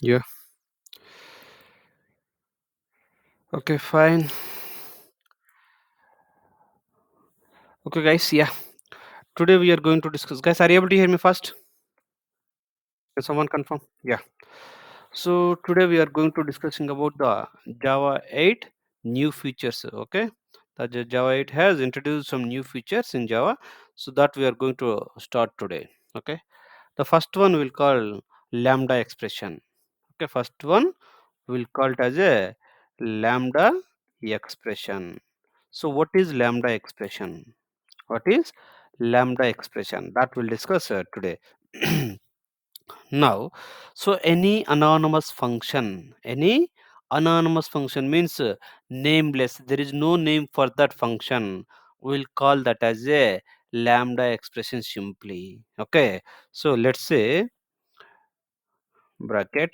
Yeah. Okay, fine. Okay, guys. Yeah. Today we are going to discuss. Guys, are you able to hear me first? Can someone confirm? Yeah. So today we are going to discussing about the Java 8 new features. Okay. The Java 8 has introduced some new features in Java, so that we are going to start today. Okay. The first one we'll call lambda expression. Okay. First one we'll call it as a lambda expression. So what is lambda expression? What is lambda expression? That we'll discuss today. Now, so any anonymous function means nameless. There is no name for that function. We'll call that as a lambda expression simply. Okay. So let's say bracket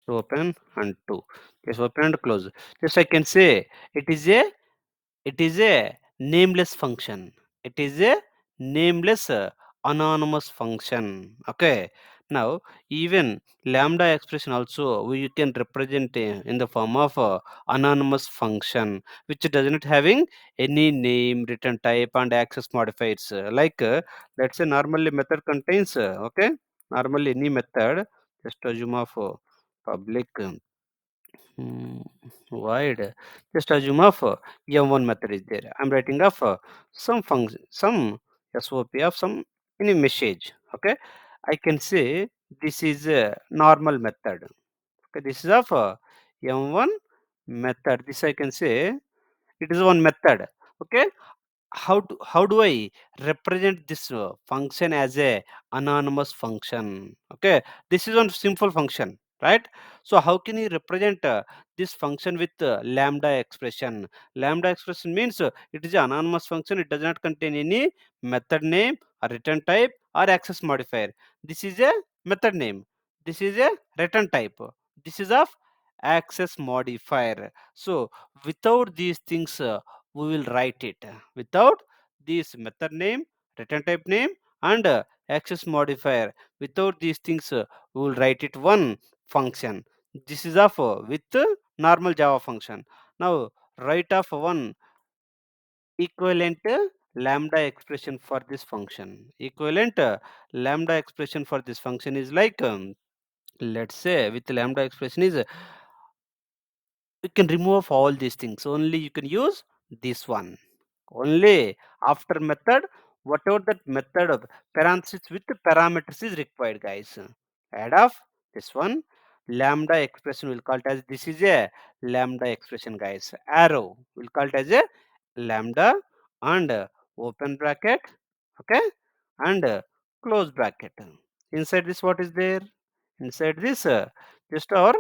open and two. Just open and close. Just I can say it is a it is a nameless function. It is a nameless anonymous function. Okay. Now, even lambda expression also we can represent in the form of anonymous function, which does not having any name, return type, and access modifiers. Let's say normally method contains normally any method. Just assume of public. Hmm, Void. Just assume of m1 method is there. I'm writing of some function, some SOP of some any message. Okay, I can say this is a normal method. Okay, this is of m1 method. This I can say it is one method. Okay, how do I represent this function as a anonymous function? Okay, this is one simple function, right? So how can you represent this function with lambda expression? Lambda expression means it is an anonymous function. It does not contain any method name or return type or access modifier. This is a method name. This is a return type. This is of access modifier. So without these things we will write it without this method name, return type name, and access modifier. Without these things, we will write it one function. This is of with normal Java function. Now write of one equivalent lambda expression for this function. Equivalent lambda expression for this function is like let's say with lambda expression is you can remove all these things. Only you can use this one. Only after method, whatever that method of parenthesis with the parameters is required, guys. Add of this one lambda expression will call it as this is a lambda expression, guys. Arrow will call it as a lambda and open bracket, okay, and close bracket. Inside this, what is there? Inside this, just our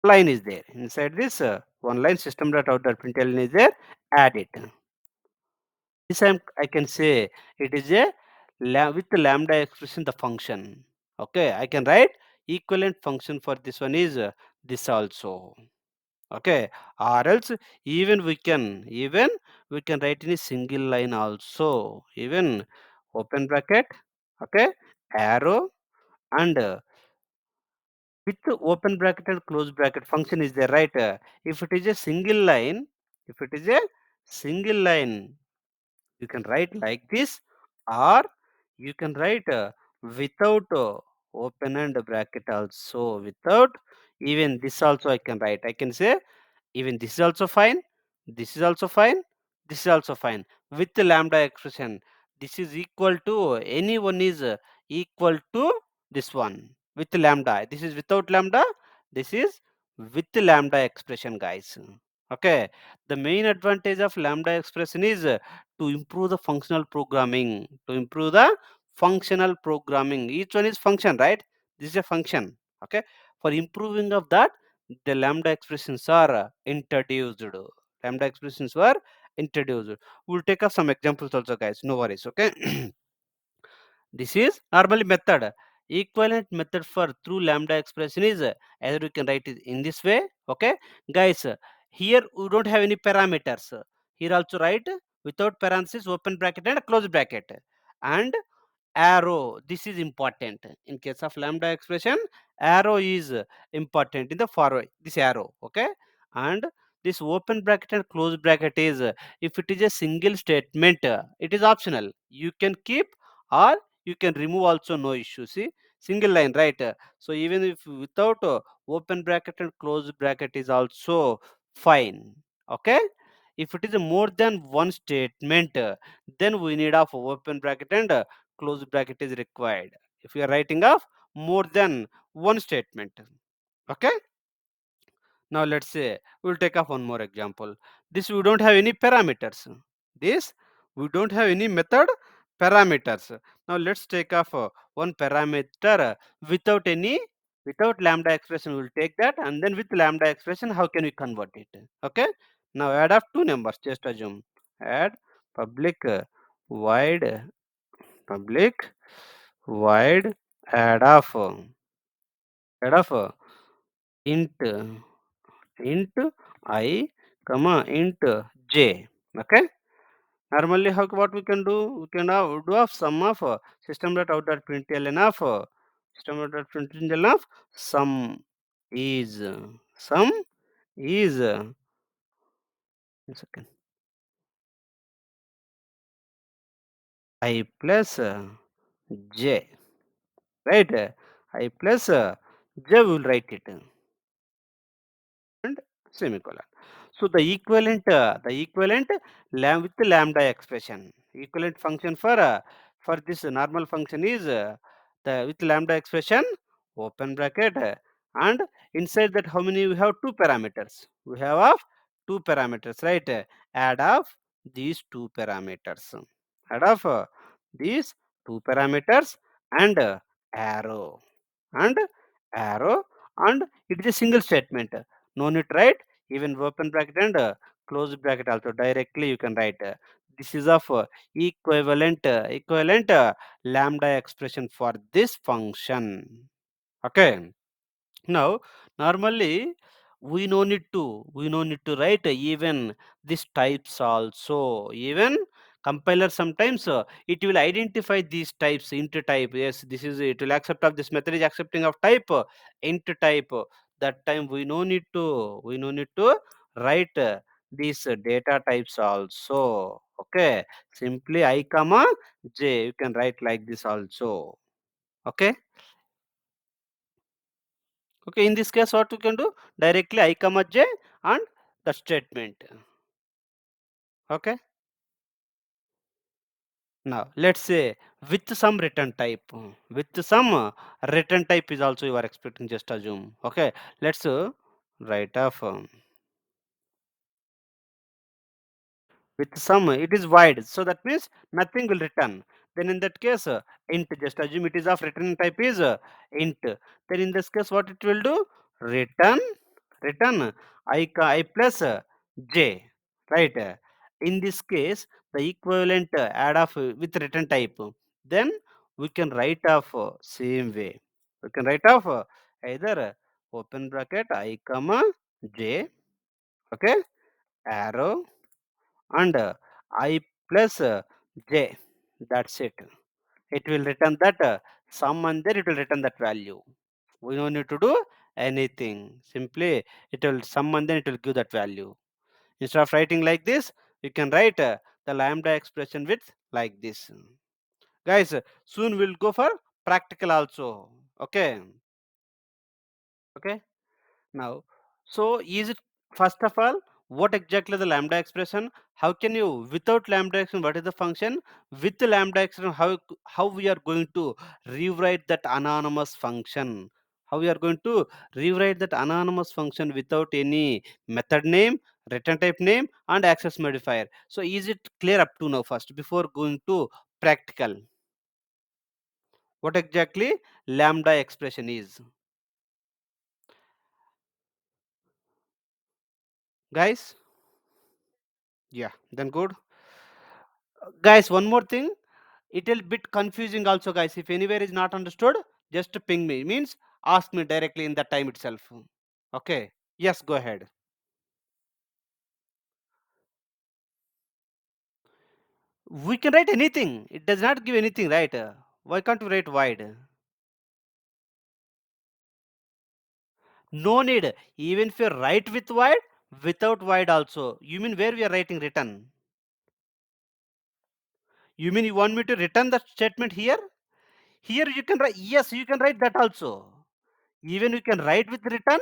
line is there. Inside this one line system dot out dot println is there. Add it. This I can say it is a with the lambda expression the function. Okay, I can write equivalent function for this one is this also. Okay, or else even we can write in a single line also. Even open bracket. Okay, arrow and with the open bracket and close bracket function is there, right? If it is a single line, if it is a single line, you can write like this, or you can write without open and bracket also. Without even this also I can write. I can say even this is also fine, this is also fine, this is also fine. With the lambda expression, this is equal to any one is equal to this one with the lambda. This is without lambda, this is with the lambda expression, guys. Okay, the main advantage of lambda expression is to improve the functional programming. To improve the functional programming, each one is function, right? This is a function. Okay, for improving of that the lambda expressions are introduced. Lambda expressions were introduced. We'll take up some examples also, guys. No worries. Okay. This is normally method. Equivalent method for through lambda expression is either we can write it in this way. Okay, guys. Here we don't have any parameters. Here also write without parenthesis, open bracket and close bracket. And arrow, this is important. In case of lambda expression, arrow is important in the forward, this arrow, okay? And this open bracket and close bracket is, if it is a single statement, it is optional. You can keep or you can remove also, no issue. See, single line, right? So even if without open bracket and close bracket is also fine, okay? If it is a more than one statement, then we need of open bracket and close bracket is required if you are writing of more than one statement, okay? Now let's say we'll take up one more example. This we don't have any parameters. This we don't have any method parameters. Now let's take off one parameter without any, without lambda expression. We'll take that, and then with lambda expression, how can we convert it? Okay. Now add up two numbers. Just assume add public void, public void add of add of int int I comma int j. Okay. Normally, how what we can do? We can do of sum of system.out.println of system.out.println of sum is sum is one second, I plus j, right? I plus j, will write it and semicolon. So the equivalent with the lambda expression, equivalent function for this normal function is the with lambda expression open bracket and inside that how many we have? Two parameters. We have of two parameters, right? Add of these two parameters. Add of these two parameters and arrow and arrow, and it is a single statement. No need to write even open bracket and close bracket also. Directly you can write. This is of equivalent lambda expression for this function. Okay. Now, normally we no need to write even these types also. Even compiler sometimes it will identify these types into type. Yes, this is it will accept of this method is accepting of type into type. That time we no need to write these data types also. Okay, simply I comma j you can write like this also. Okay. Okay, in this case, what we can do? Directly I comma j and the statement. Okay. Now let's say with some return type. With some return type is also you are expecting. Just assume. Okay. Let's write off. With some it is void, so that means nothing will return. Then in that case int, just assume it is of return type is int. Then in this case what it will do? Return I plus j, right? In this case the equivalent add of with return type, then we can write of same way. We can write of either open bracket I comma j, okay, arrow and I plus j. That's it. It will return that sum, and then it will return that value. We don't need to do anything. Simply it will sum and then it will give that value. Instead of writing like this, you can write the lambda expression with like this. Guys, soon we'll go for practical also. Okay. Okay. Now, so is it, first of all, what exactly the lambda expression? How can you without lambda expression? What is the function? With the lambda expression, how we are going to rewrite that anonymous function? How we are going to rewrite that anonymous function without any method name, return type name, and access modifier? So is it clear up to now? First, before going to practical, what exactly lambda expression is, guys? Yeah, then good. Guys, one more thing, it will bit confusing also, guys. If anywhere is not understood, just ping me, means ask me directly in that time itself. Okay, yes, go ahead. We can write anything, it does not give anything, right? Why can't we write void? No need. Even if you write with void, without void also. You mean where we are writing return? You mean you want me to return the statement here? Here you can write, yes, you can write that also. Even you can write with return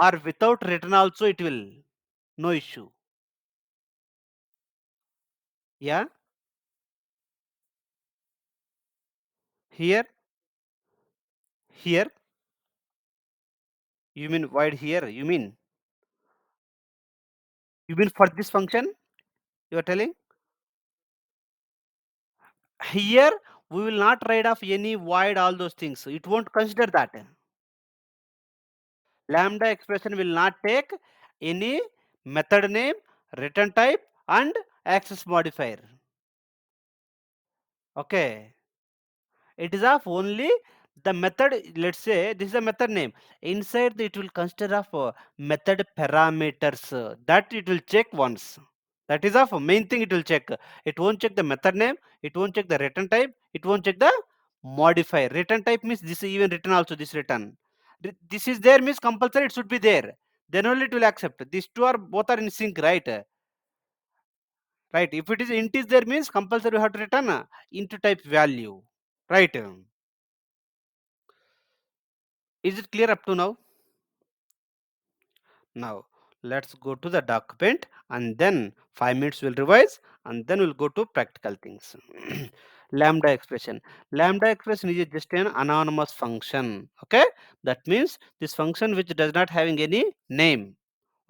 or without return also it will. No issue. Yeah. Here, here. You mean void here? You mean for this function? You are telling? Here we will not write off any void, all those things. It won't consider that. Lambda expression will not take any method name, return type, and access modifier. Okay. It is of only the method. Let's say this is a method name. Inside it will consider of method parameters that it will check once. That is of main thing it will check. It won't check the method name. It won't check the return type. It won't check the modifier. Return type means this is even written also this return. This is there means compulsory it should be there. Then only it will accept. These two are both are in sync, right? Right. If it is int is there means compulsory we have to return int type value. Right. Is it clear up to now? Now, let's go to the document and then 5 minutes we'll revise and then we'll go to practical things. Lambda expression. Lambda expression is just an anonymous function. Okay, that means this function which does not having any name.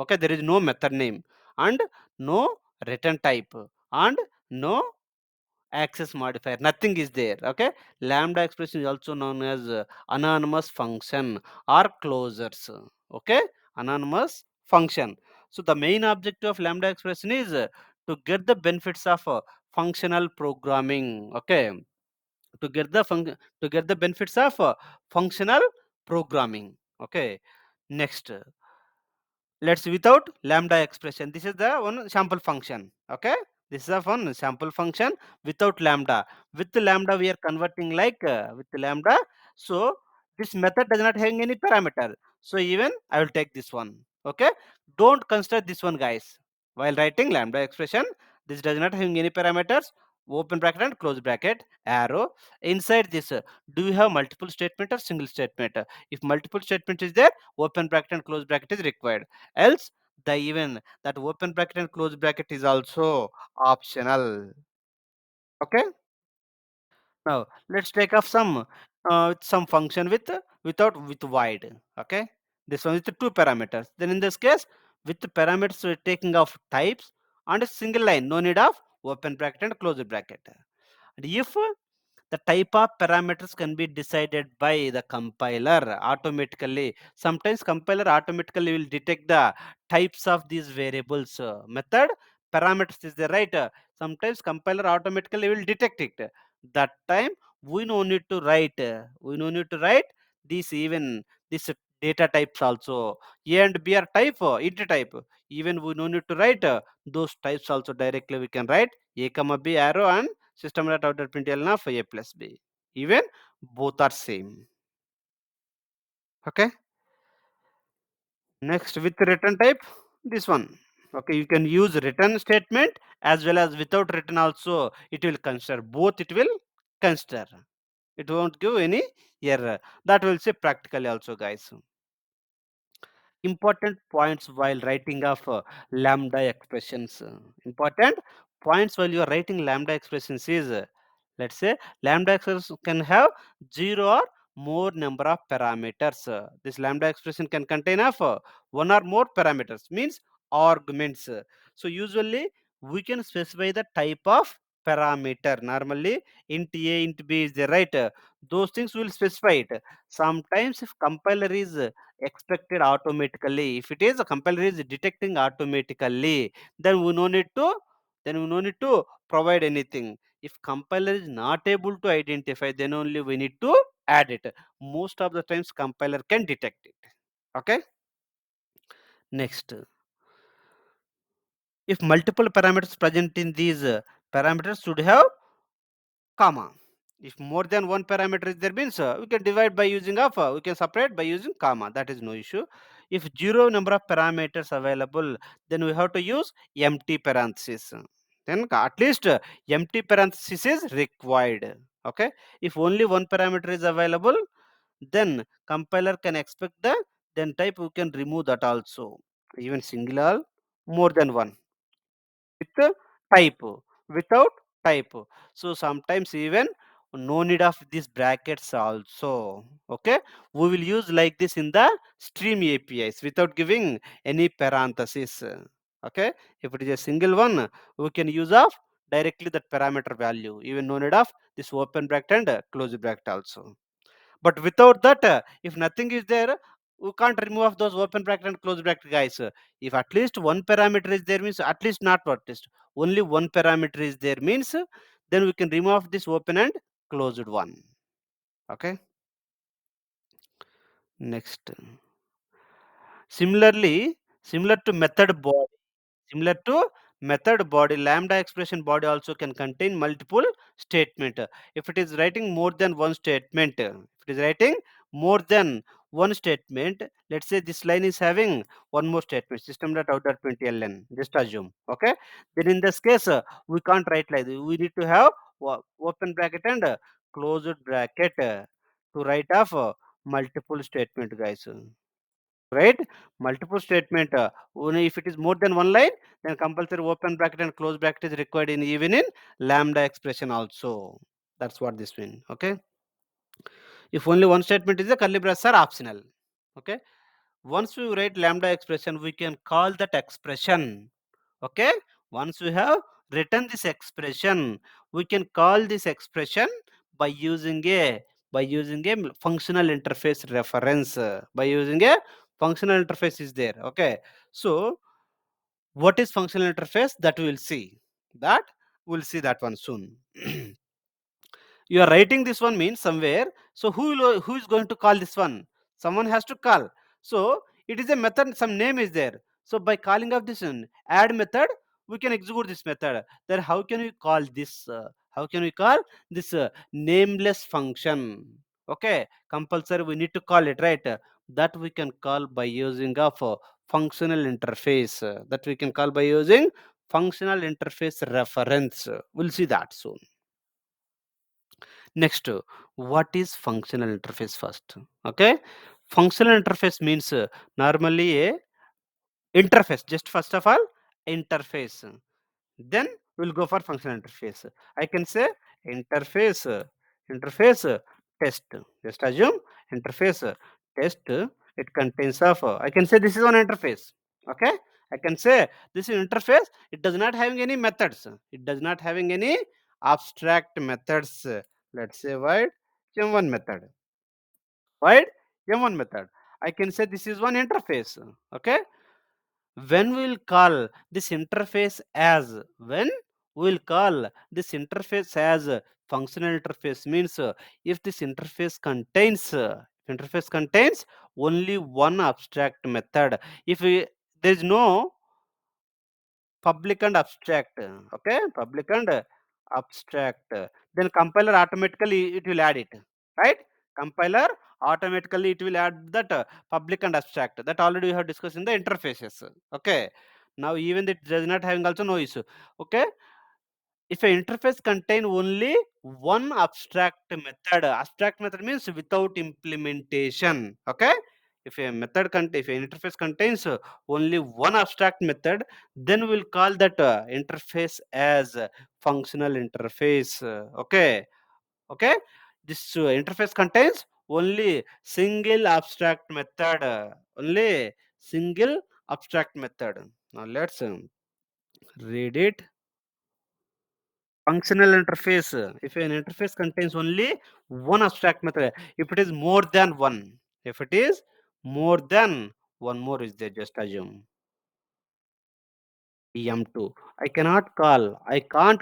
Okay, there is no method name and no return type and no access modifier, nothing is there. Okay, lambda expression is also known as anonymous function or closures. Okay, anonymous function. So the main objective of lambda expression is to get the benefits of functional programming. Okay, to get the to get the benefits of functional programming. Okay, next, let's without lambda expression. This is the one sample function. Okay, this is a one sample function without lambda. With lambda we are converting like with lambda. So this method does not have any parameter, so even I will take this one. Okay, don't consider this one, guys, while writing lambda expression. This does not have any parameters. Open bracket and close bracket arrow. Inside this, do you have multiple statement or single statement? If multiple statement is there, open bracket and close bracket is required. Else the even that open bracket and close bracket is also optional. Okay, now let's take off some function with without with void. Okay, this one with two parameters. Then in this case, with the parameters we're taking off types and a single line, no need of open bracket and close bracket. And if the type of parameters can be decided by the compiler automatically. Sometimes compiler automatically will detect the types of these variables. Method parameters is the right. Sometimes compiler automatically will detect it. That time we no need to write. We no need to write these even this data types also. A and B are type, int type. Even we no need to write those types also directly. We can write a comma b arrow and system.out.println of a plus b. Even both are same. Okay, next with return type, this one. Okay, you can use return statement as well as without return also. It will consider both. It will consider. It won't give any error. That will say practically also, guys. Important points while writing of lambda expressions. Important points while you are writing lambda expressions is, let's say lambda expression can have zero or more number of parameters. This lambda expression can contain of one or more parameters, means arguments. So usually we can specify the type of parameter. Normally int a int b is the right, those things will specify it. Sometimes if compiler is expected automatically, if it is a compiler is detecting automatically, then we no need to provide anything. If compiler is not able to identify, then only we need to add it. Most of the times compiler can detect it. Okay, next, if multiple parameters present in these parameters should have comma. If more than one parameter is there means we can divide by using of we can separate by using comma. That is no issue. If zero number of parameters available, then we have to use empty parenthesis. Then at least empty parenthesis is required. Okay. If only one parameter is available, then compiler can expect the then type we can remove that also. Even singular more than one with type without type. So sometimes even no need of these brackets also. Okay, we will use like this in the stream APIs without giving any parenthesis. Okay, if it is a single one, we can use of directly that parameter value, even no need of this open bracket and close bracket also. But without that, if nothing is there, we can't remove those open bracket and close bracket, guys. If at least one parameter is there means at least not at least only one parameter is there means then we can remove this open and closed one. Okay. Next, similarly, similar to method body. Similar to method body, lambda expression body also can contain multiple statement. If it is writing more than one statement, if it is writing more than one statement, let's say this line is having one more statement, system.out.println, just assume. Okay, then in this case, we can't write like this. We need to have open bracket and closed bracket to write off multiple statement, guys. Right, multiple statement only if it is more than one line, then compulsory open bracket and close bracket is required in even in lambda expression also. That's what this means. Okay, if only one statement is a curly braces are optional. Okay, once we write lambda expression, we can call that expression. Okay, once we have written this expression, we can call this expression by using a functional interface reference. By using a functional interface is there. Okay, so what is functional interface, that we will see. That we'll see that one soon. You are writing this one means somewhere, so who is going to call this one? Someone has to call. So it is a method, some name is there. So by calling of this add method, we can execute this method. Then how can we call this how can we call this nameless function? Okay, compulsory we need to call it, right? That we can call by using of functional interface. That we can call by using functional interface reference. We'll see that soon. Next, what is functional interface first? Okay, functional interface means normally a interface. Just first of all, interface. Then we'll go for functional interface. I can say interface, interface test. Just assume interface test. It contains of. I can say this is one interface. Okay, I can say this is interface. It does not having any methods. It does not having any abstract methods. Let's say void m1 method. Void m1 method. I can say this is one interface. Okay, when we'll call this interface as when we'll call this interface as functional interface means if this interface contains only one abstract method. If there is no public and abstract, okay, public and abstract, then compiler automatically it will add it, right? Compiler automatically it will add that public and abstract, that already we have discussed in the interfaces. Okay, now even it does not having also no issue. Okay, if an interface contain only one abstract method means without implementation. Okay, if an interface contains only one abstract method, then we'll call that interface as functional interface. Okay, okay, this interface contains only single abstract method, only single abstract method. Now let's read it. Functional interface, if an interface contains only one abstract method, if it is more than one, if it is more than one more is there, just assume em2, I can't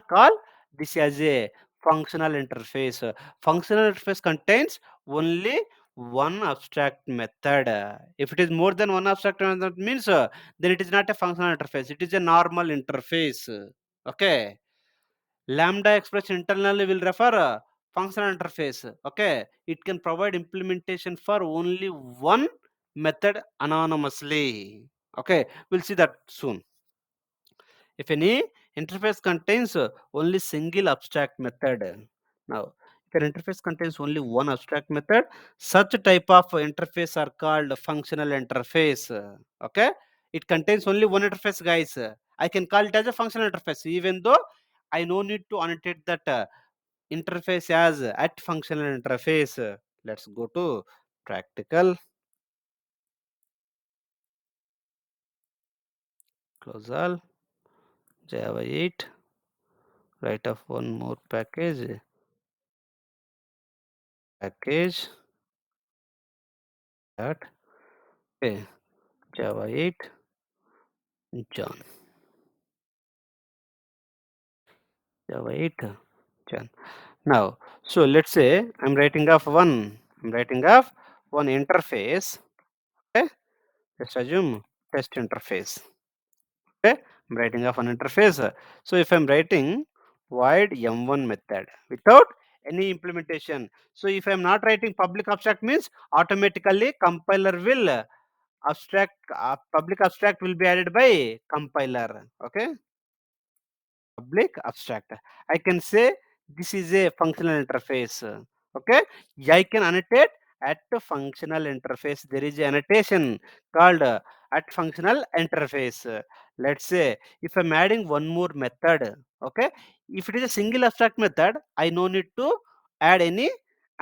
call this as a functional interface. Functional interface contains only one abstract method. If it is more than one abstract method means then it is not a functional interface, it is a normal interface. Okay, lambda expression internally will refer functional interface. Okay, it can provide implementation for only one method anonymously. Okay, we'll see that soon. If any interface contains only single abstract method. Now, if an interface contains only one abstract method, such type of interface are called functional interface. Okay, it contains only one interface, guys. I can call it as a functional interface, even though I no need to annotate that interface as at functional interface. Let's go to practical. Close all. Java 8. Write off one more package. Package that. Okay. Java 8. John. Java 8. John. Now, so let's say I'm writing off one. I'm writing off one interface. Okay. Let's assume test interface. Okay, I'm writing off an interface. So if I'm writing void m1 method without any implementation, so if I'm not writing public abstract means automatically compiler will abstract public abstract will be added by compiler. Okay, public abstract. I can say this is a functional interface. Okay, I can annotate at the functional interface. There is an annotation called at functional interface. Let's say if I'm adding one more method, okay, if it is a single abstract method, I no need to add any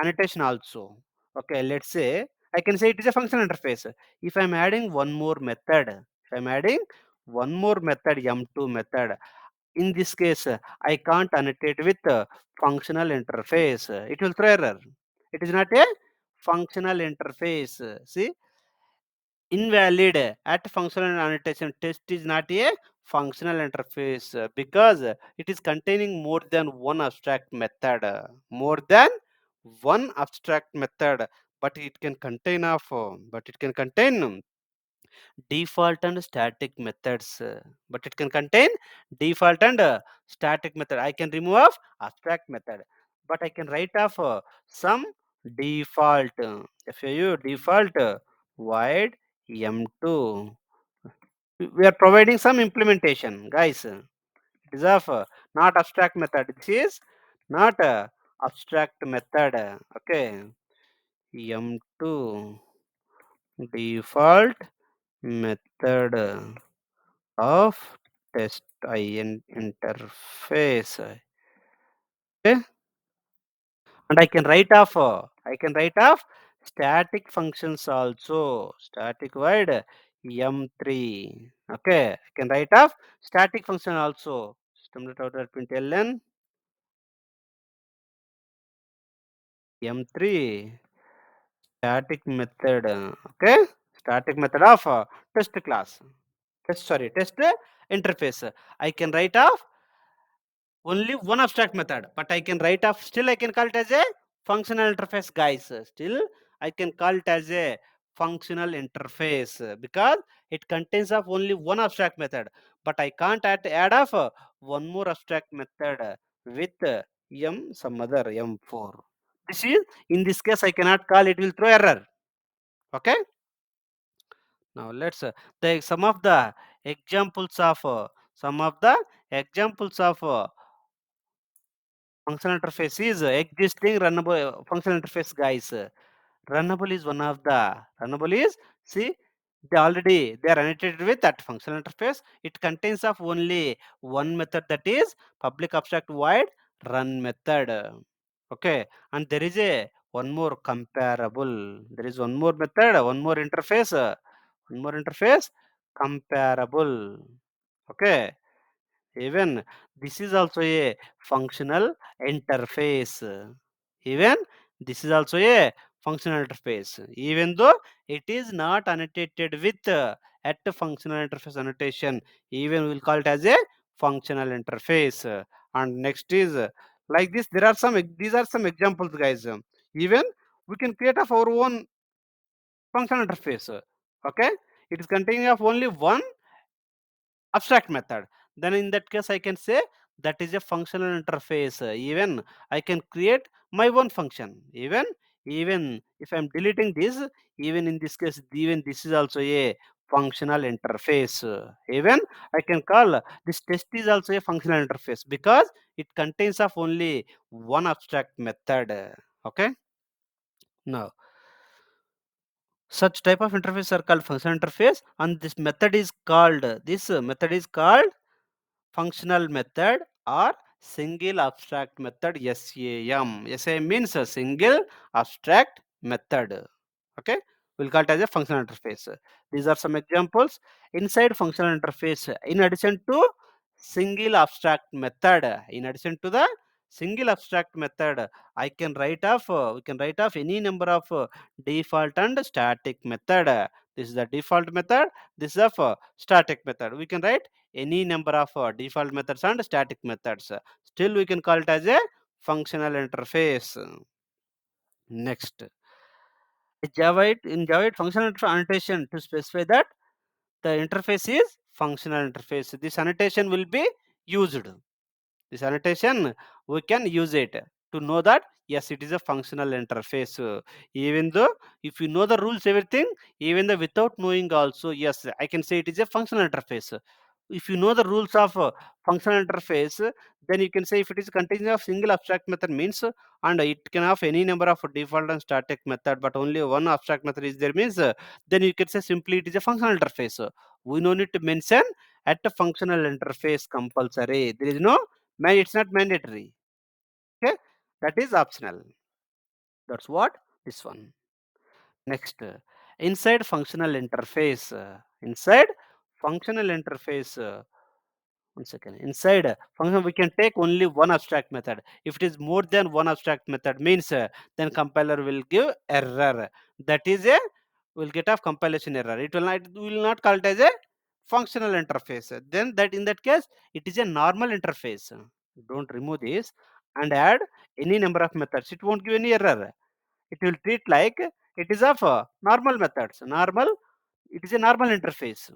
annotation also. Okay, let's say I can say it is a functional interface. If I'm adding one more method, if I'm adding one more method, m2 method, in this case, I can't annotate with functional interface. It will throw error. It is not a functional interface. See, invalid at functional annotation test is not a functional interface because it is containing more than one abstract method. More than one abstract method, but it can contain but it can contain default and static methods, but it can contain default and static method. I can remove of abstract method, but I can write off some default FAU default void m2. We are providing some implementation, guys. It is of not abstract method. This is not abstract method. Okay, m2 default method of test interface. Okay, and I can write off static functions also. Static void m3. Okay, I can write off static function also. System.out.println m3 static method. Okay, static method of test class. Test interface. I can write off only one abstract method, but I can write off, still I can call it as a functional interface, guys. Still I can call it as a functional interface because it contains of only one abstract method, but I can't add of one more abstract method with m some other m4. This is, in this case I cannot call, it will throw error. Okay, now let's the some of the examples of functional interface is existing runnable functional interface, guys. Runnable is one of the runnable is, see, they are annotated with that functional interface. It contains of only one method, that is public abstract void run method. Okay, and there is a one more comparable. There is one more method, one more interface, one more interface comparable. Okay, even this is also a functional interface. Even this is also a functional interface, even though it is not annotated with at the functional interface annotation, even we'll call it as a functional interface. And next is like this, there are some these are some examples, guys. Even we can create of our own functional interface. Okay, it is containing of only one abstract method. Then in that case I can say that is a functional interface. Even I can create my own function. Even if I'm deleting this, even in this case, even this is also a functional interface. Even I can call this test is also a functional interface because it contains of only one abstract method. Okay. Now, such type of interface are called functional interface, and this method is called functional method or single abstract method, SAM. SAM means a single abstract method. Okay, we'll call it as a functional interface. These are some examples inside functional interface. In addition to single abstract method, in addition to the single abstract method, I can write off. We can write off any number of default and static method. This is the default method. This is a static method. We can write any number of default methods and static methods. Still, we can call it as a functional interface. Next, in Java 8 functional annotation to specify that the interface is functional interface. This annotation will be used. This annotation we can use it to know that yes, it is a functional interface. Even though if you know the rules, everything, even though without knowing also, yes, I can say it is a functional interface. If you know the rules of functional interface, then you can say if it is containing of single abstract method means, and it can have any number of default and static method, but only one abstract method is there means, then you can say simply it is a functional interface. We no need to mention at a functional interface compulsory. There is no it's not mandatory. Okay, that is optional. That's what this one. Next, inside functional interface. Inside functional interface. One second. Inside function, we can take only one abstract method. If it is more than one abstract method, means then compiler will give error. That is a will get a compilation error. It will not call it as a functional interface. Then that in that case, it is a normal interface. Don't remove this and add any number of methods. It won't give any error. It will treat like it is of normal methods. Normal. It is a normal interface.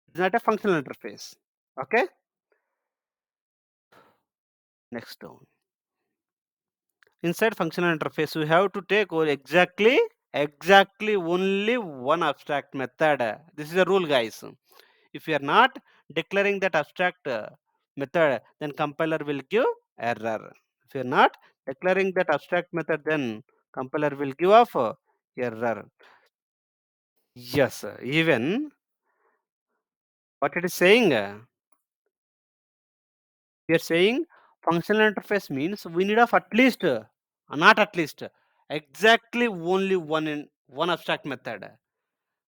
It's not a functional interface. Okay. Next one. Inside functional interface, we have to take exactly only one abstract method. This is a rule, guys. If you are not declaring that abstract method, then compiler will give error. If you are not declaring that abstract method, then compiler will give off error. Yes, even what it is saying, we are saying functional interface means we need of at least, not at least, exactly only one abstract method.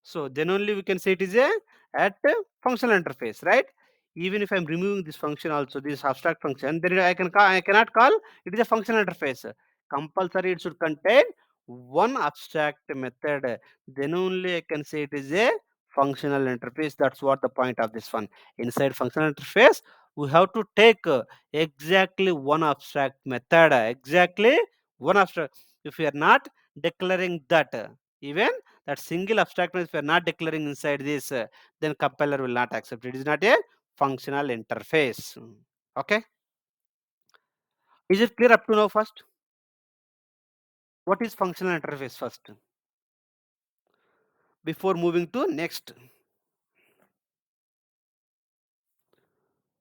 So then only we can say it is a at a functional interface, right? Even if I'm removing this function also, this abstract function, then I cannot call it is a functional interface. Compulsory it should contain one abstract method. Then only I can say it is a functional interface. That's what the point of this one. Inside functional interface, we have to take exactly one abstract method. Exactly one abstract. If we are not declaring that, even that single abstract if we are not declaring inside this, then compiler will not accept it. It is not a functional interface. Okay, is it clear up to now? First, what is functional interface first before moving to next,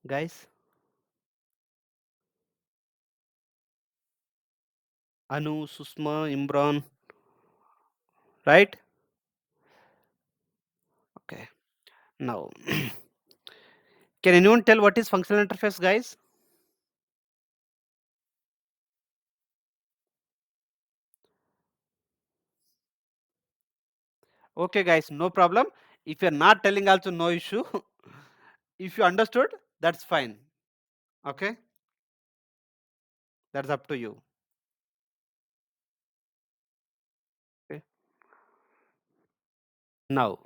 guys? Anu, Susma, Imran, right? Okay, now can anyone tell what is functional interface, guys? Okay, guys, no problem. If you're not telling also, no issue. If you understood, that's fine. Okay, that's up to you. Okay. Now,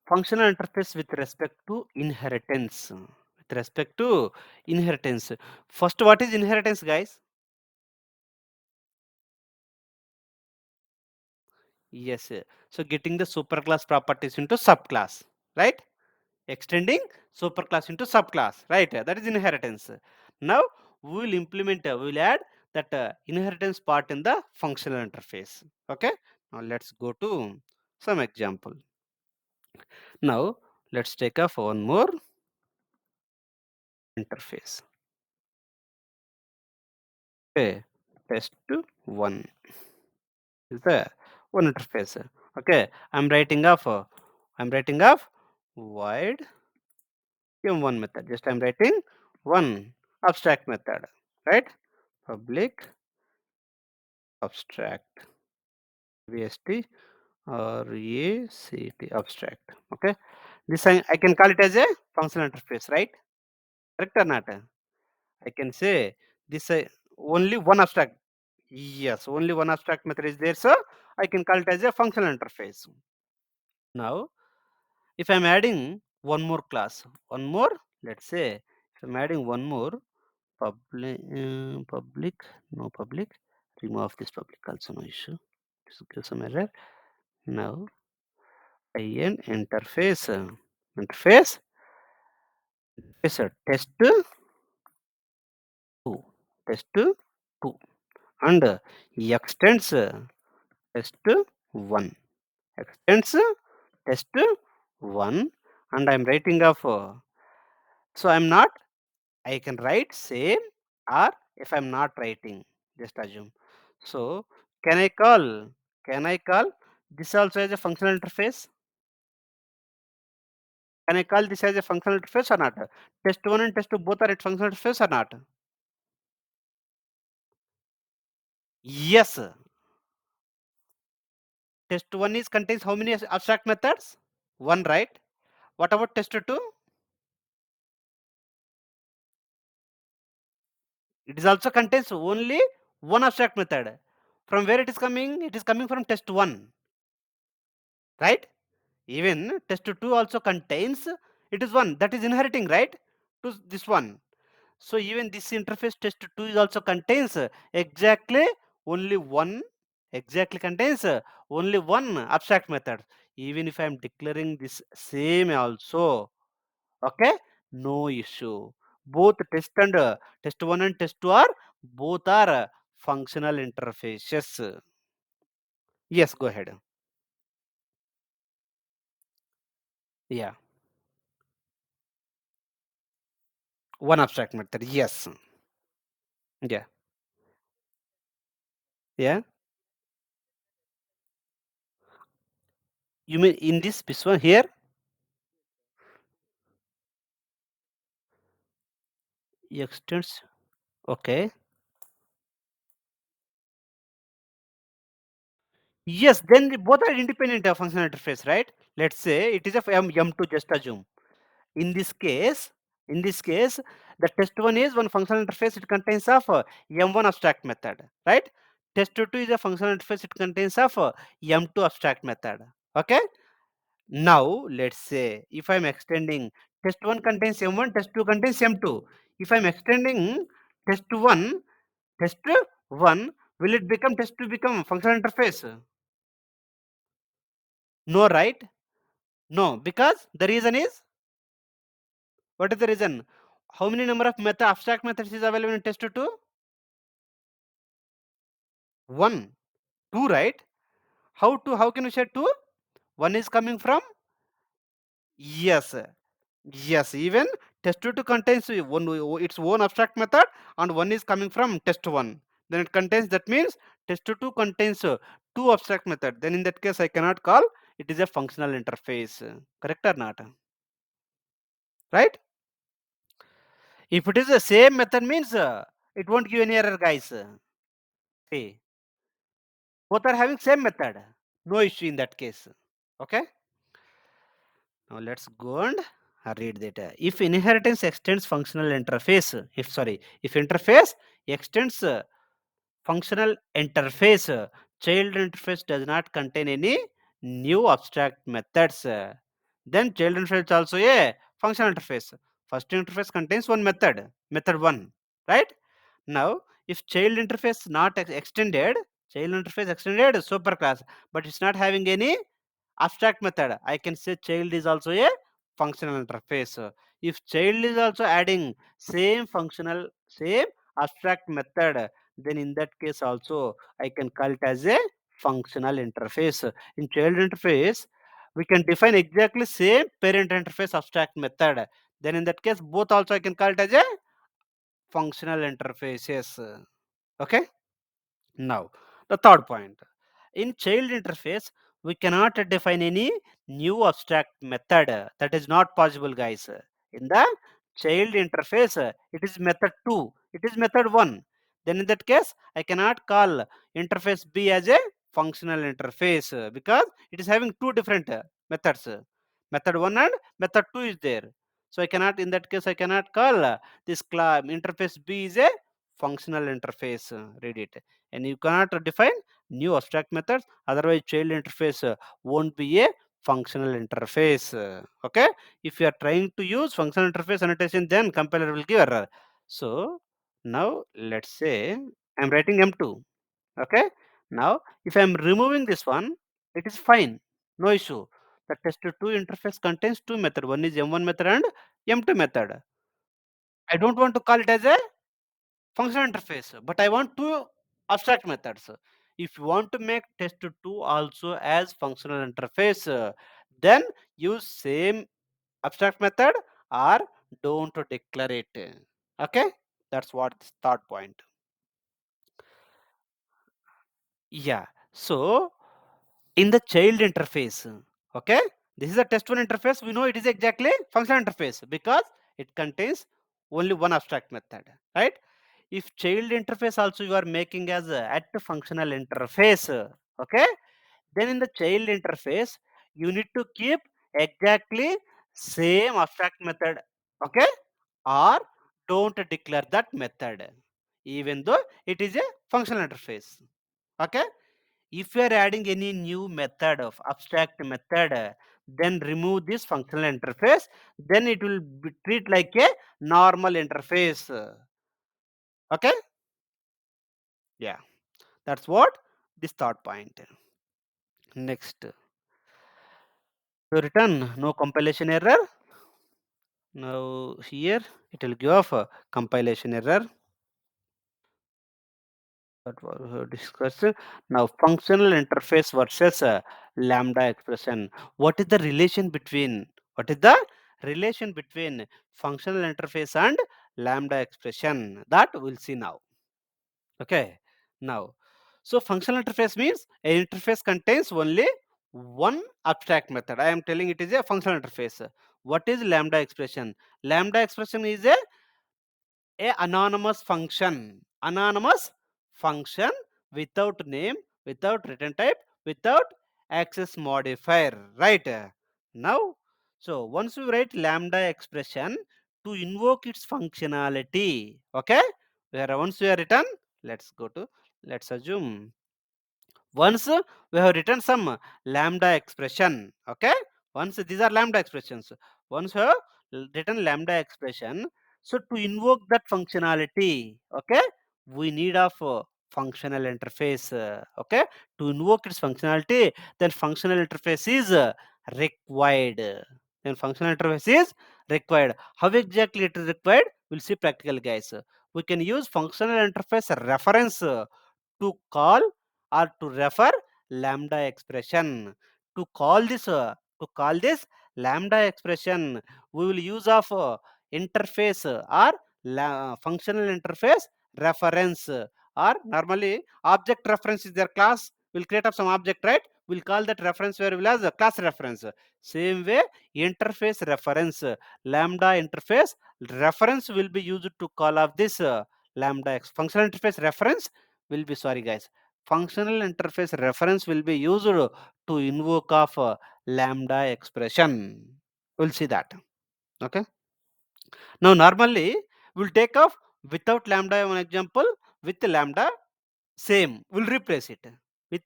functional interface with respect to inheritance. With respect to inheritance. First, what is inheritance, guys? Yes. So, getting the superclass properties into subclass, right? Extending superclass into subclass, right? That is inheritance. Now we will implement, we will add that inheritance part in the functional interface. Okay. Now let's go to some example. Now let's take off one more interface. Okay, test one is the one interface. Okay, I'm writing of void m1 method. Just I'm writing one abstract method, right? Public abstract vst or act abstract. Okay, this I can call it as a functional interface, right? Correct or not? I can say this only one abstract. Yes, only one abstract method is there, so I can call it as a functional interface. Now, if I'm adding one more class, one more, let's say, if I'm adding one more public, no public, remove this public also, no issue. Just give some error. Now, in interface, interface, is a test two, test two, and extends test one. Extends test one, and I'm writing of so I'm not, I can write same, or if I'm not writing, just assume. So can I call, can I call this also as a functional interface? Can I call this as a functional interface or not? Test one and test two both are at functional interface or not? Yes. Test one is contains how many abstract methods? One, right? What about test two? It is also contains only one abstract method. From where it is coming? It is coming from test one, right? Even test two also contains, it is one that is inheriting, right? To this one. So even this interface test two is also contains exactly only one, exactly contains only one abstract method. Even if I am declaring this same also, okay, no issue. Both test and test one and test two are both are functional interfaces. Yes, go ahead. Yeah, one abstract method. Yes. Yeah. Yeah. You mean in this one here? Extends. Okay. Yes, then both are independent of functional interface, right? Let's say it is of m2, just assume. In this case, in this case, the test one is one functional interface, it contains of m1 abstract method, right? Test two is a functional interface, it contains of m2 abstract method. Okay. Now let's say if I'm extending test one contains m1, test two contains m2. If I'm extending test one, test one, will it become test two become functional interface? No, right? No, because the reason is, what is the reason? How many number of abstract methods is available in test two? One, two, right? How two? How can you say two? One is coming from, yes, yes. Even test two contains one its own abstract method, and one is coming from test one. Then it contains, that means test two contains two abstract method. Then in that case, I cannot call it is a functional interface. Correct or not? Right? If it is the same method means it won't give any error, guys. See, both are having same method. No issue in that case. Okay. Now let's go and read that. If inheritance extends functional interface, if interface extends functional interface, child interface does not contain any new abstract methods. Then child interface also a functional interface. First interface contains one method, method one, right? Now, if child interface not extended, child interface extended superclass, but it's not having any abstract method, I can say child is also a functional interface. If child is also adding same functional same abstract method, then in that case also I can call it as a functional interface. In child interface, we can define exactly same parent interface abstract method. Then in that case, both also I can call it as a functional interfaces. Okay. Now, the third point. In child interface, we cannot define any new abstract method. That is not possible, guys. In the child interface, it is method 2. It is method 1. Then in that case, I cannot call interface B as a functional interface because it is having two different methods. Method 1 and method 2 is there. So I cannot, in that case, I cannot call this class interface B is a functional interface. Read it. And you cannot define new abstract methods, otherwise child interface won't be a functional interface. Okay, if you are trying to use functional interface annotation, then compiler will give error. So now let's say I'm writing m2. Okay, now if I'm removing this one, it is fine, no issue. The test2 interface contains two method, one is m1 method and m2 method. I don't want to call it as a functional interface, but I want two abstract methods. If you want to make test2 also as functional interface, then use same abstract method or don't declare it. Okay, that's what this third point. Yeah, so in the child interface, okay, this is a test1 interface. We know it is exactly functional interface because it contains only one abstract method, right? If child interface also you are making as a at functional interface, okay, then in the child interface you need to keep exactly same abstract method, okay, or don't declare that method even though it is a functional interface. Okay, if you are adding any new method of abstract method, then remove this functional interface, then it will be treat like a normal interface. Okay, yeah, that's what this third point. Next, so return no compilation error. Now here it will give off a compilation error. That was discussed. Now functional interface versus lambda expression. What is the relation between? What is the relation between functional interface and lambda expression? That we'll see now. Okay. Now, so functional interface means an interface contains only one abstract method. I am telling it is a functional interface. What is lambda expression? Lambda expression is a anonymous function without name, without return type, without access modifier, right? Now, so once we write lambda expression to invoke its functionality, okay, where once we are written, let's go to, let's assume once we have written some lambda expression, okay, once these are lambda expressions, once we have written lambda expression, so to invoke that functionality, okay, we need of functional interface, okay, to invoke its functionality, then functional interface is required. Then functional interface is required. How exactly it is required, we'll see practical, guys. We can use functional interface reference to call or to refer lambda expression. To call this lambda expression, we will use of interface or functional interface reference, or normally object reference is their class. We'll create up some object, right? We'll call that reference variable as a class reference. Same way, interface reference, lambda interface reference will be used to call of this functional interface reference will be, sorry guys, functional interface reference will be used to invoke of lambda expression. We'll see that. Okay, now normally we'll take off without lambda one example, with lambda same we'll replace it with,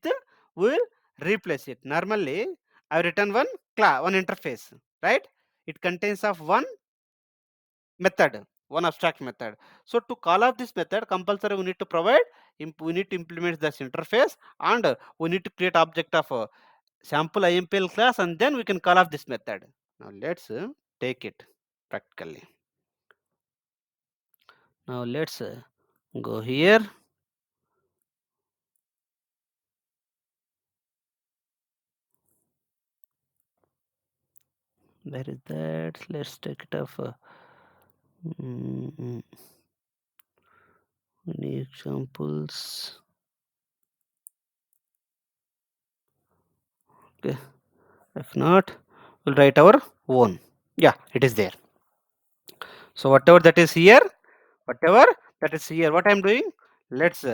we'll replace it. Normally I've written one class, one interface, right? It contains of one method, one abstract method. So to call up this method, compulsory we need to provide, we need to implement this interface, and we need to create object of sample impl class, and then we can call up this method. Now let's take it practically. Now let's go here. Where is that? Let's take it off. Mm, any examples? Okay. If not, we'll write our own. Yeah, it is there. So whatever that is here, whatever that is here, what I'm doing? Let's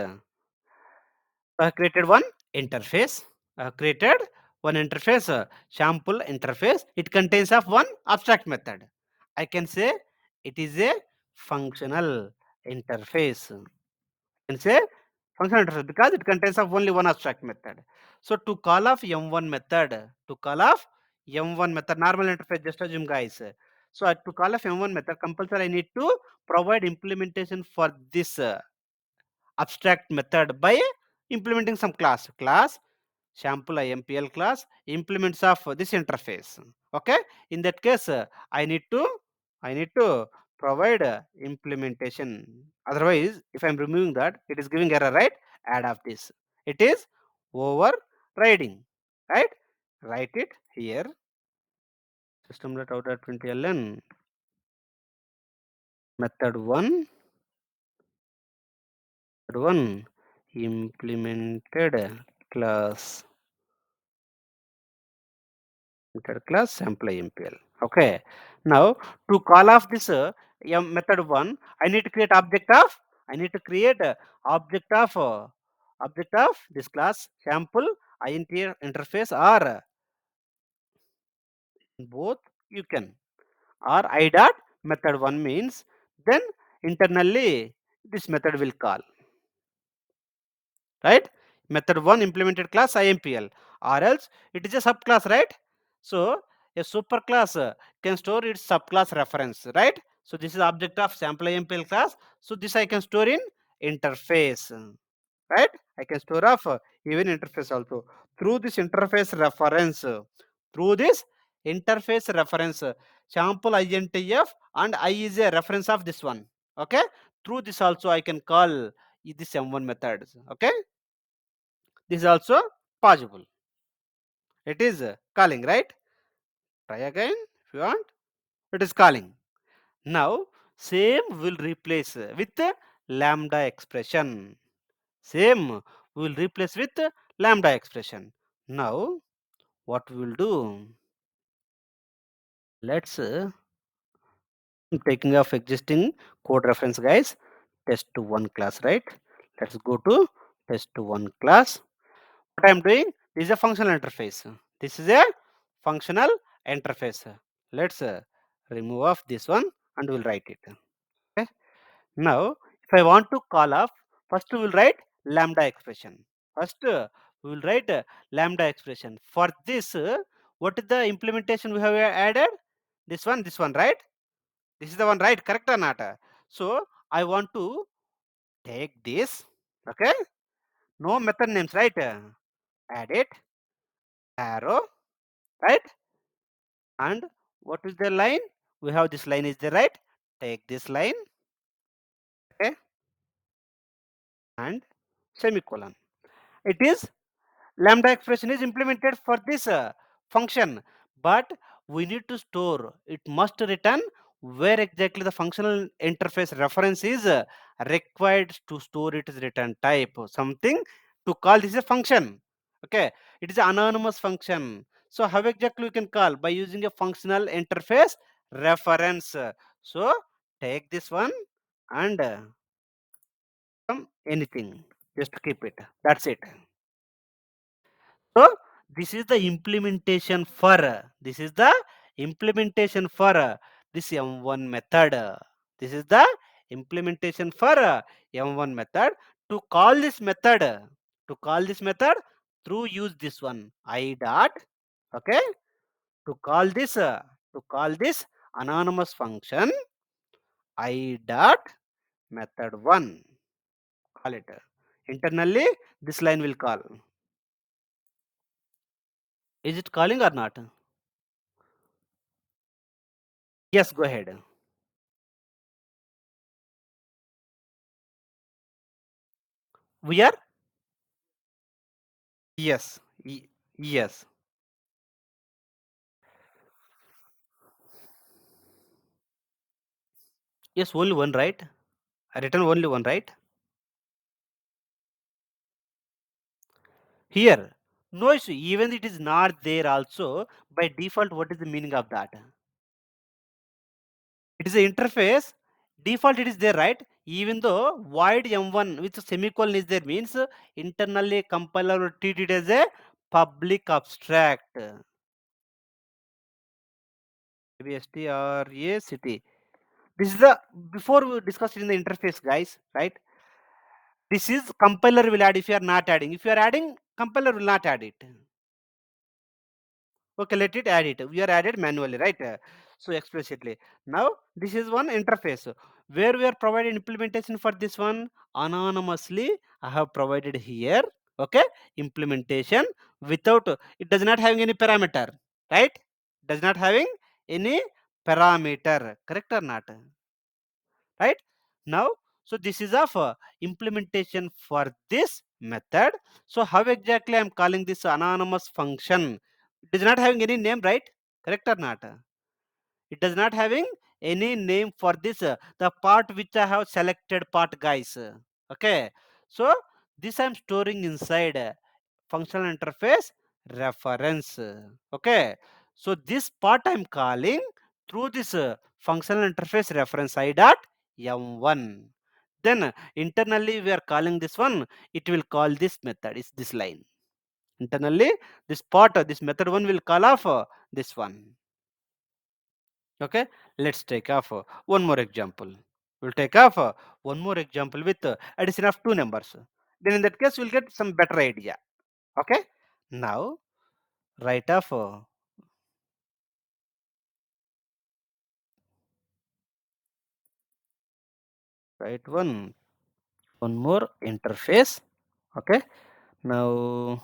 created one interface. Created one interface, sample interface. It contains of one abstract method. I can say it is a functional interface. Can say functional interface because it contains of only one abstract method. So to call of M1 method, to call of M1 method, normal interface, just assume guys. So to call of M1 method, compulsory I need to provide implementation for this abstract method by implementing some class sample impl class implements of this interface. Okay, in that case I need to provide implementation. Otherwise if I'm removing that, it is giving error, right? Add of this, it is overriding, right? Write it here. System.out.println method 1 implemented class sample impl. Okay. Now to call off this method 1, I need to create object of object of this class sample int interface, or both you can, or I dot method 1 means then internally this method will call, right? Method 1 implemented class impl, or else it is a subclass, right? So a superclass can store its subclass reference, right? So this is object of sample impl class, so this I can store in interface, right? I can store of even interface also through this interface reference, through this interface reference, sample intf and I is a reference of this one. Okay, through this also I can call this m1 methods. Okay, this is also possible. It is calling, right? Try again if you want. It is calling. Now same will replace with lambda expression. Same will replace with lambda expression. Now what we will do? Let's taking off existing code reference, guys. Test1 class, right? Let's go to test1 class. What I'm doing, this is a functional interface. This is a functional interface. Let's remove off this one and we'll write it. Okay. Now if I want to call off, first we will write lambda expression. First we will write lambda expression. For this what is the implementation we have added? This one, right? This is the one, right? Correct or not? So I want to take this. Okay, no method names, right? Add it, arrow, right? And what is the line? We have this line is the right. Take this line, okay, and semicolon. It is lambda expression is implemented for this function, but we need to store. It must return where exactly the functional interface reference is required to store its return type. Something to call this a function. Okay, it is an anonymous function. So how exactly we can call? By using a functional interface reference. So take this one and some anything. Just keep it. That's it. So this is the implementation for this M1 method. This is the implementation for M1 method. To call this method, through use this one I dot. Okay, to call this anonymous function I dot method 1. Call it internally. This line will call. Is it calling or not? Yes, go ahead. We are yes, yes, yes. Only one, right? I written only one, right? Here, no issue. Even it is not there also by default. What is the meaning of that? It is an interface. Default it is there, right? Even though void m1 with semicolon is there means internally compiler will treat it as a public abstract. Maybe ST or a city. This is the before we discussed in the interface, guys, right? This is compiler will add if you are not adding. If you are adding, compiler will not add it. Okay, let it add it. We are added manually, right? So explicitly. Now this is one interface where we are providing implementation for this one anonymously. I have provided here. Okay, implementation without it does not having any parameter, right? Does not having any parameter. Correct or not? Right now, so this is of implementation for this method. So how exactly I'm calling this anonymous function? It is not having any name, right? Correct or not? It does not having any name for this the part which I have selected part, guys. Okay, so this I'm storing inside functional interface reference. Okay, so this part I'm calling through this functional interface reference I dot m1. Then internally we are calling this one, it will call this method is this line. Internally this part this method one will call off this one. Okay, let's take off one more example. We'll take off one more example with addition of two numbers. Then in that case we'll get some better idea. Okay, now write off write one more interface. Okay, now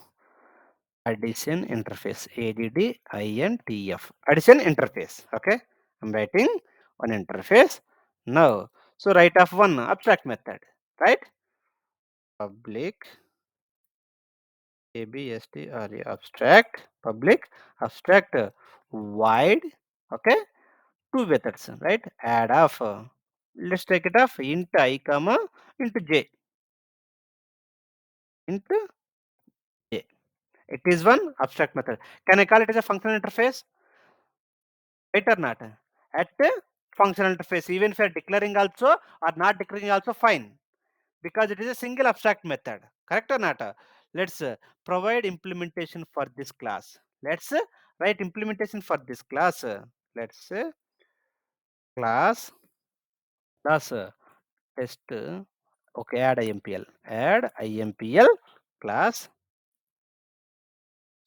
addition interface ADDINTF addition interface. Okay, I'm writing one interface now. So write off one abstract method, right? Public ABSTRA abstract public abstract wide. Okay, two methods, right? Add of let's take it off int I comma into j into j. It is one abstract method. Can I call it as a functional interface? Right or not? At a functional interface, even if you are declaring also or not declaring also fine, because it is a single abstract method. Correct or not? Let's provide implementation for this class. Let's write implementation for this class. Let's say class test. Okay, add impl. Add impl class.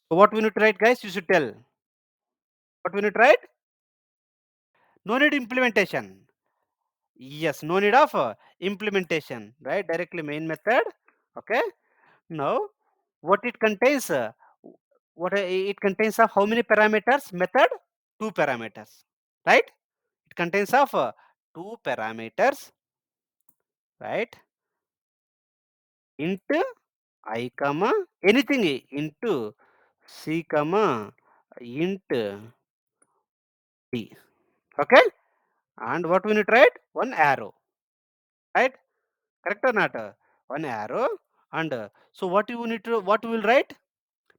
So what we need to write, guys? You should tell. What we need to write? No need implementation. Yes, no need of implementation, right? Directly main method. Okay. Now, what it contains? It contains of how many parameters? Method two parameters, right? It contains of two parameters, right? Int I comma anything into c comma int d. Okay, and what we need to write? One arrow, right? Correct or not? One arrow, and so what you need to what we will write?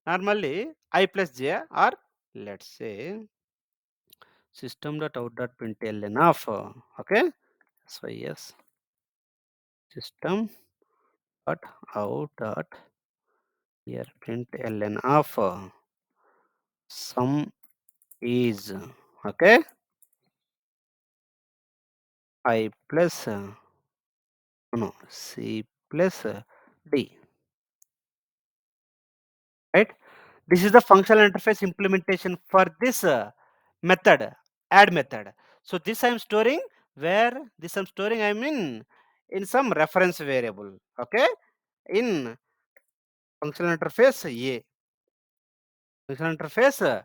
Normally I plus j or let's say system.out.println of okay. So yes, system dot out dot here println of sum is okay I plus no c plus d, right? This is the functional interface implementation for this method, add method. So this I am storing where this I'm storing I mean in some reference variable. Okay, in functional interface A. Functional interface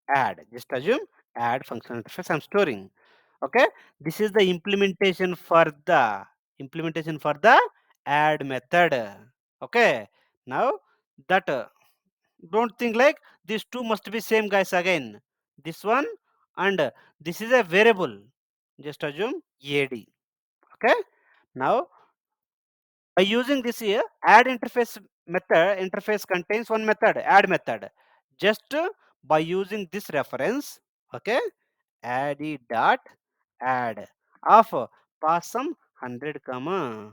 add. Just assume add functional interface I'm storing. Okay, this is the implementation for the add method. Okay. Now that don't think like these two must be same guys again. This one and this is a variable. Just assume AD. Okay. Now by using this here add interface method, interface contains one method, add method. Just by using this reference, okay, add dot add of pass some 100 comma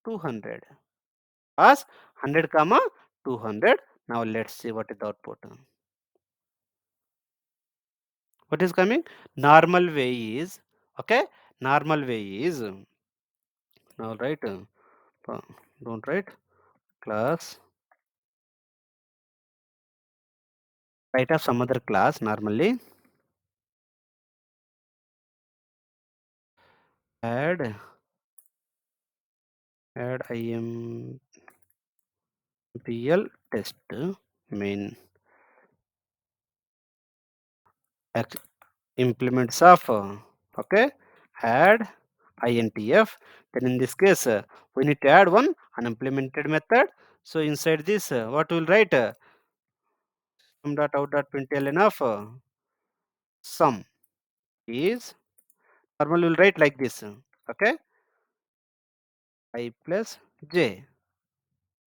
200, pass 100 comma 200. Now let's see what is the output. What is coming? Normal way is, okay, normal way is, now write don't write class, write of some other class normally, add impl test main implements of okay, add intf. Then in this case we need to add one unimplemented method. So inside this what we'll write sum dot out dot println of sum is, normal will write like this, okay, I plus j,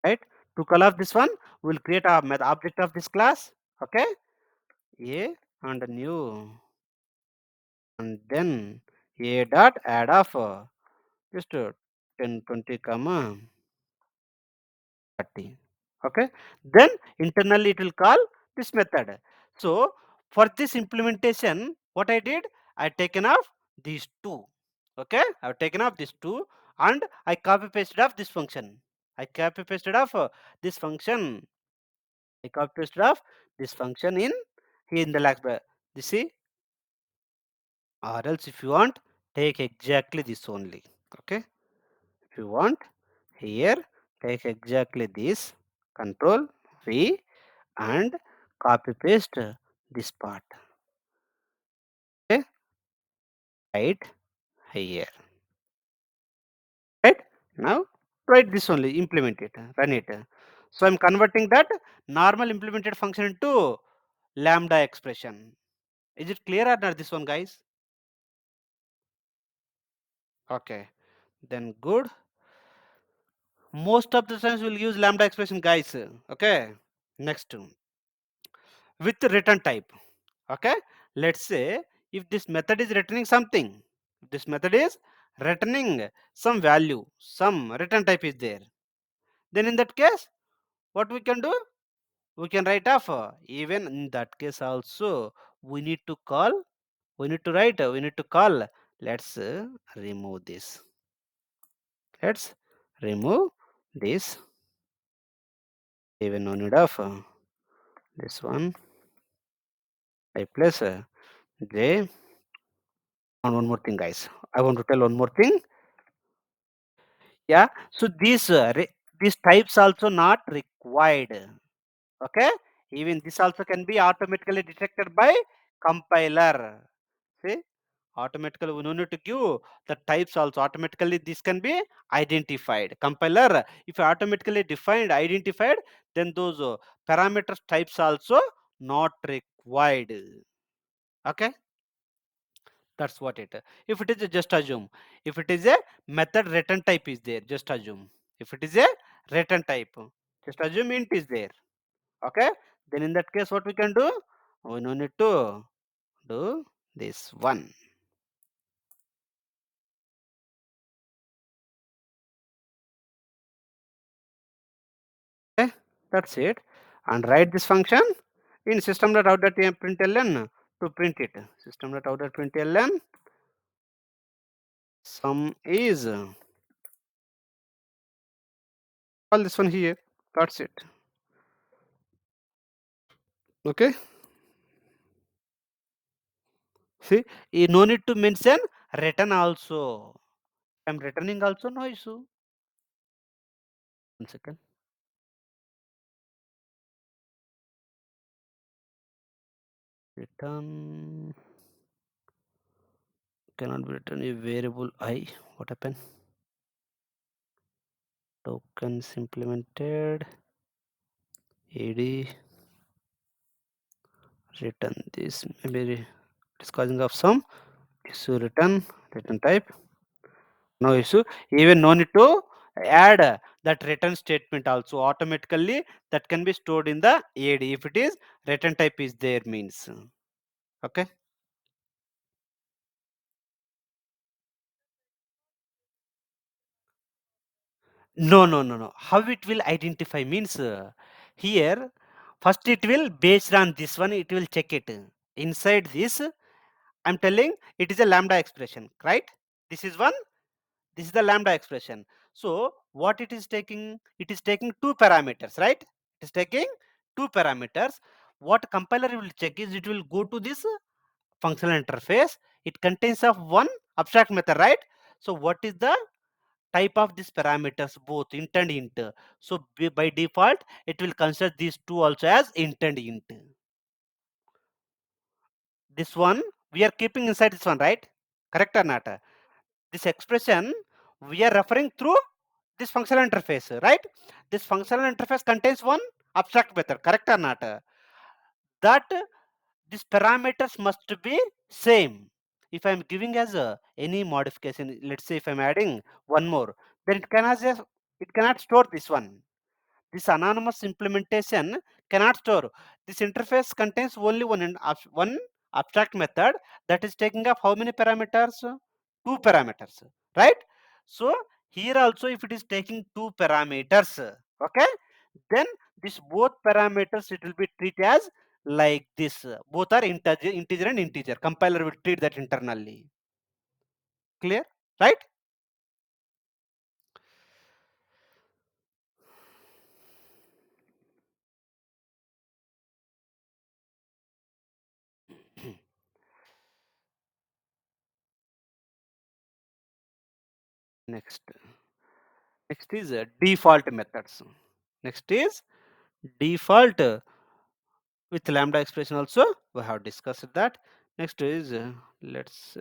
right. To call off this one we'll create a object of this class, okay, a and new, and then a dot add of just 10 20 comma 30, okay. Then internally it will call this method. So for this implementation what I did, I taken off these two, okay, I've taken off these two and I copy pasted off this function, I copy pasted off this function, I copy pasted off this function in here in the last you see, or else if you want take exactly this only, okay. If you want here take exactly this, control V and copy paste this part, okay, right here, right. Now write this only, implement it, run it. So I'm converting that normal implemented function into lambda expression. Is it clear or not this one guys? Okay, then good. Most of the times we'll use lambda expression guys, okay. Next with return type, okay. Let's say if this method is returning something, this method is returning some value, some return type is there, then in that case what we can do, we can write off even in that case also we need to call, we need to write we need to call, let's remove this, let's remove this, even no need of this one, I plus j. And one more thing guys, I want to tell one more thing. Yeah, so these types also not required, okay. Even this also can be automatically detected by compiler, see, automatically we no need to give the types also, automatically this can be identified, compiler if you automatically defined identified, then those parameters types also not required, okay. That's what it. If it is just assume, if it is a method return type is there, just assume. If it is a return type, just assume int is there. Okay. Then in that case, what we can do? We no need to do this one. Okay. That's it. And write this function in system.out.println to print it. System.out.println sum is all this one here. That's it. Okay. See, you no need to mention return also. I'm returning also no issue. 1 second. Return cannot be written a variable I. What happened? tokens implemented ed return this maybe it is causing of some issue. Return type no issue, even no need to add that return statement also automatically that can be stored in the ad if it is return type is there means. Okay. No. How it will identify means here first it will based on this one it will check it. Inside this I'm telling it is a lambda expression, right? This is one. This is the lambda expression. So what it is taking? It is taking two parameters, right? It is taking two parameters. What compiler will check is it will go to this functional interface. It contains of one abstract method, right? So what is the type of these parameters both int and int? So by default it will consider these two also as int and int. This one we are keeping inside this one, right? Correct or not? This expression we are referring through this functional interface, right? This functional interface contains one abstract method, correct or not? That these parameters must be same. If I'm giving as any modification, let's say if I'm adding one more, then it cannot store this one. This anonymous implementation cannot store. This interface contains only one abstract method that is taking up how many parameters? Two parameters, right? So here also if it is taking two parameters, okay, then this both parameters it will be treated as like this. Both are integer and integer. Compiler will treat that internally. Clear, right? Next, next is default methods. Next is default with lambda expression also we have discussed that. Next is let's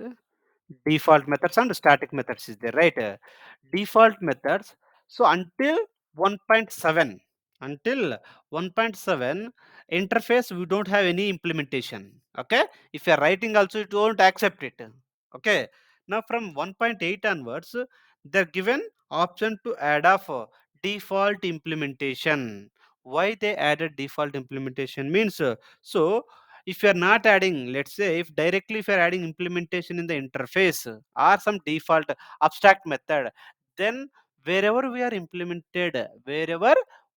default methods and static methods is there, right? Default methods, so until 1.7, until 1.7 interface we don't have any implementation. Okay, if you are writing also it won't accept it. Okay, now from 1.8 onwards they're given option to add off default implementation. Why they added default implementation means so if you are not adding, let's say if directly if you are adding implementation in the interface or some default abstract method, then wherever we are implemented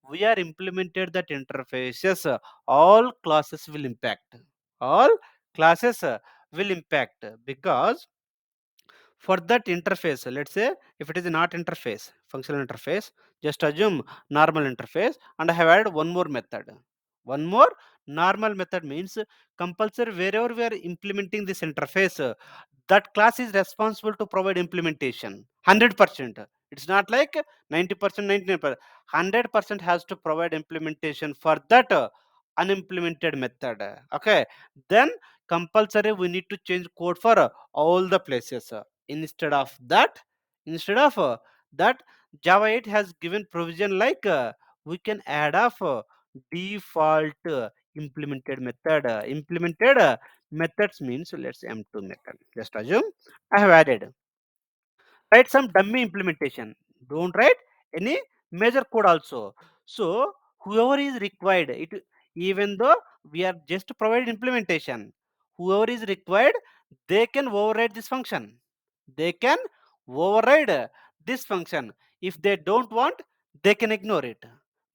that interfaces, all classes will impact. All classes will impact because for that interface, let's say if it is not interface functional interface, just assume normal interface and I have added one more method. One more normal method means compulsory wherever we are implementing this interface, that class is responsible to provide implementation 100%. It's not like 90%, 99%. 100% has to provide implementation for that unimplemented method. Okay, then compulsory we need to change code for all the places. Instead of that, instead of that, Java 8 has given provision like we can add off default implemented method. Implemented methods means let's say m2 method. Just assume I have added. Write some dummy implementation. Don't write any major code also. So whoever is required, it even though we are just providing implementation, whoever is required, they can override this function. They can override this function. If they don't want, they can ignore it.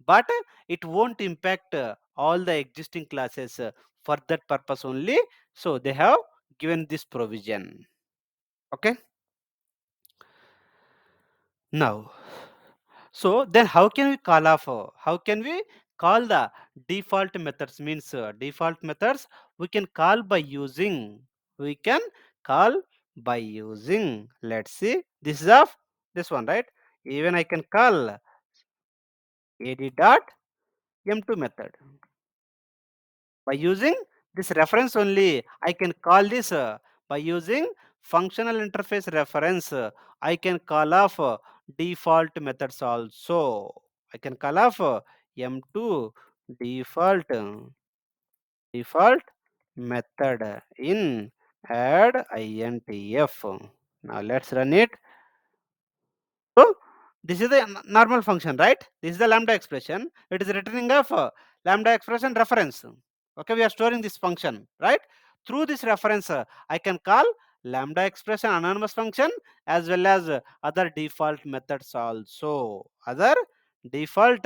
But it won't impact all the existing classes for that purpose only. So they have given this provision. Okay. Now, so then how can we call off? How can we call the default methods? Means default methods we can call by using. We can call by using. Let's see. This is of this one, right? Even I can call ad dot m2 method by using this reference only. I can call this by using functional interface reference. I can call off default methods also. I can call of M2 default method in add intf. Now let's run it. So this is the normal function, right? This is the lambda expression. It is returning of lambda expression reference. Okay, we are storing this function, right? Through this reference, I can call lambda expression anonymous function as well as other default methods also. Other default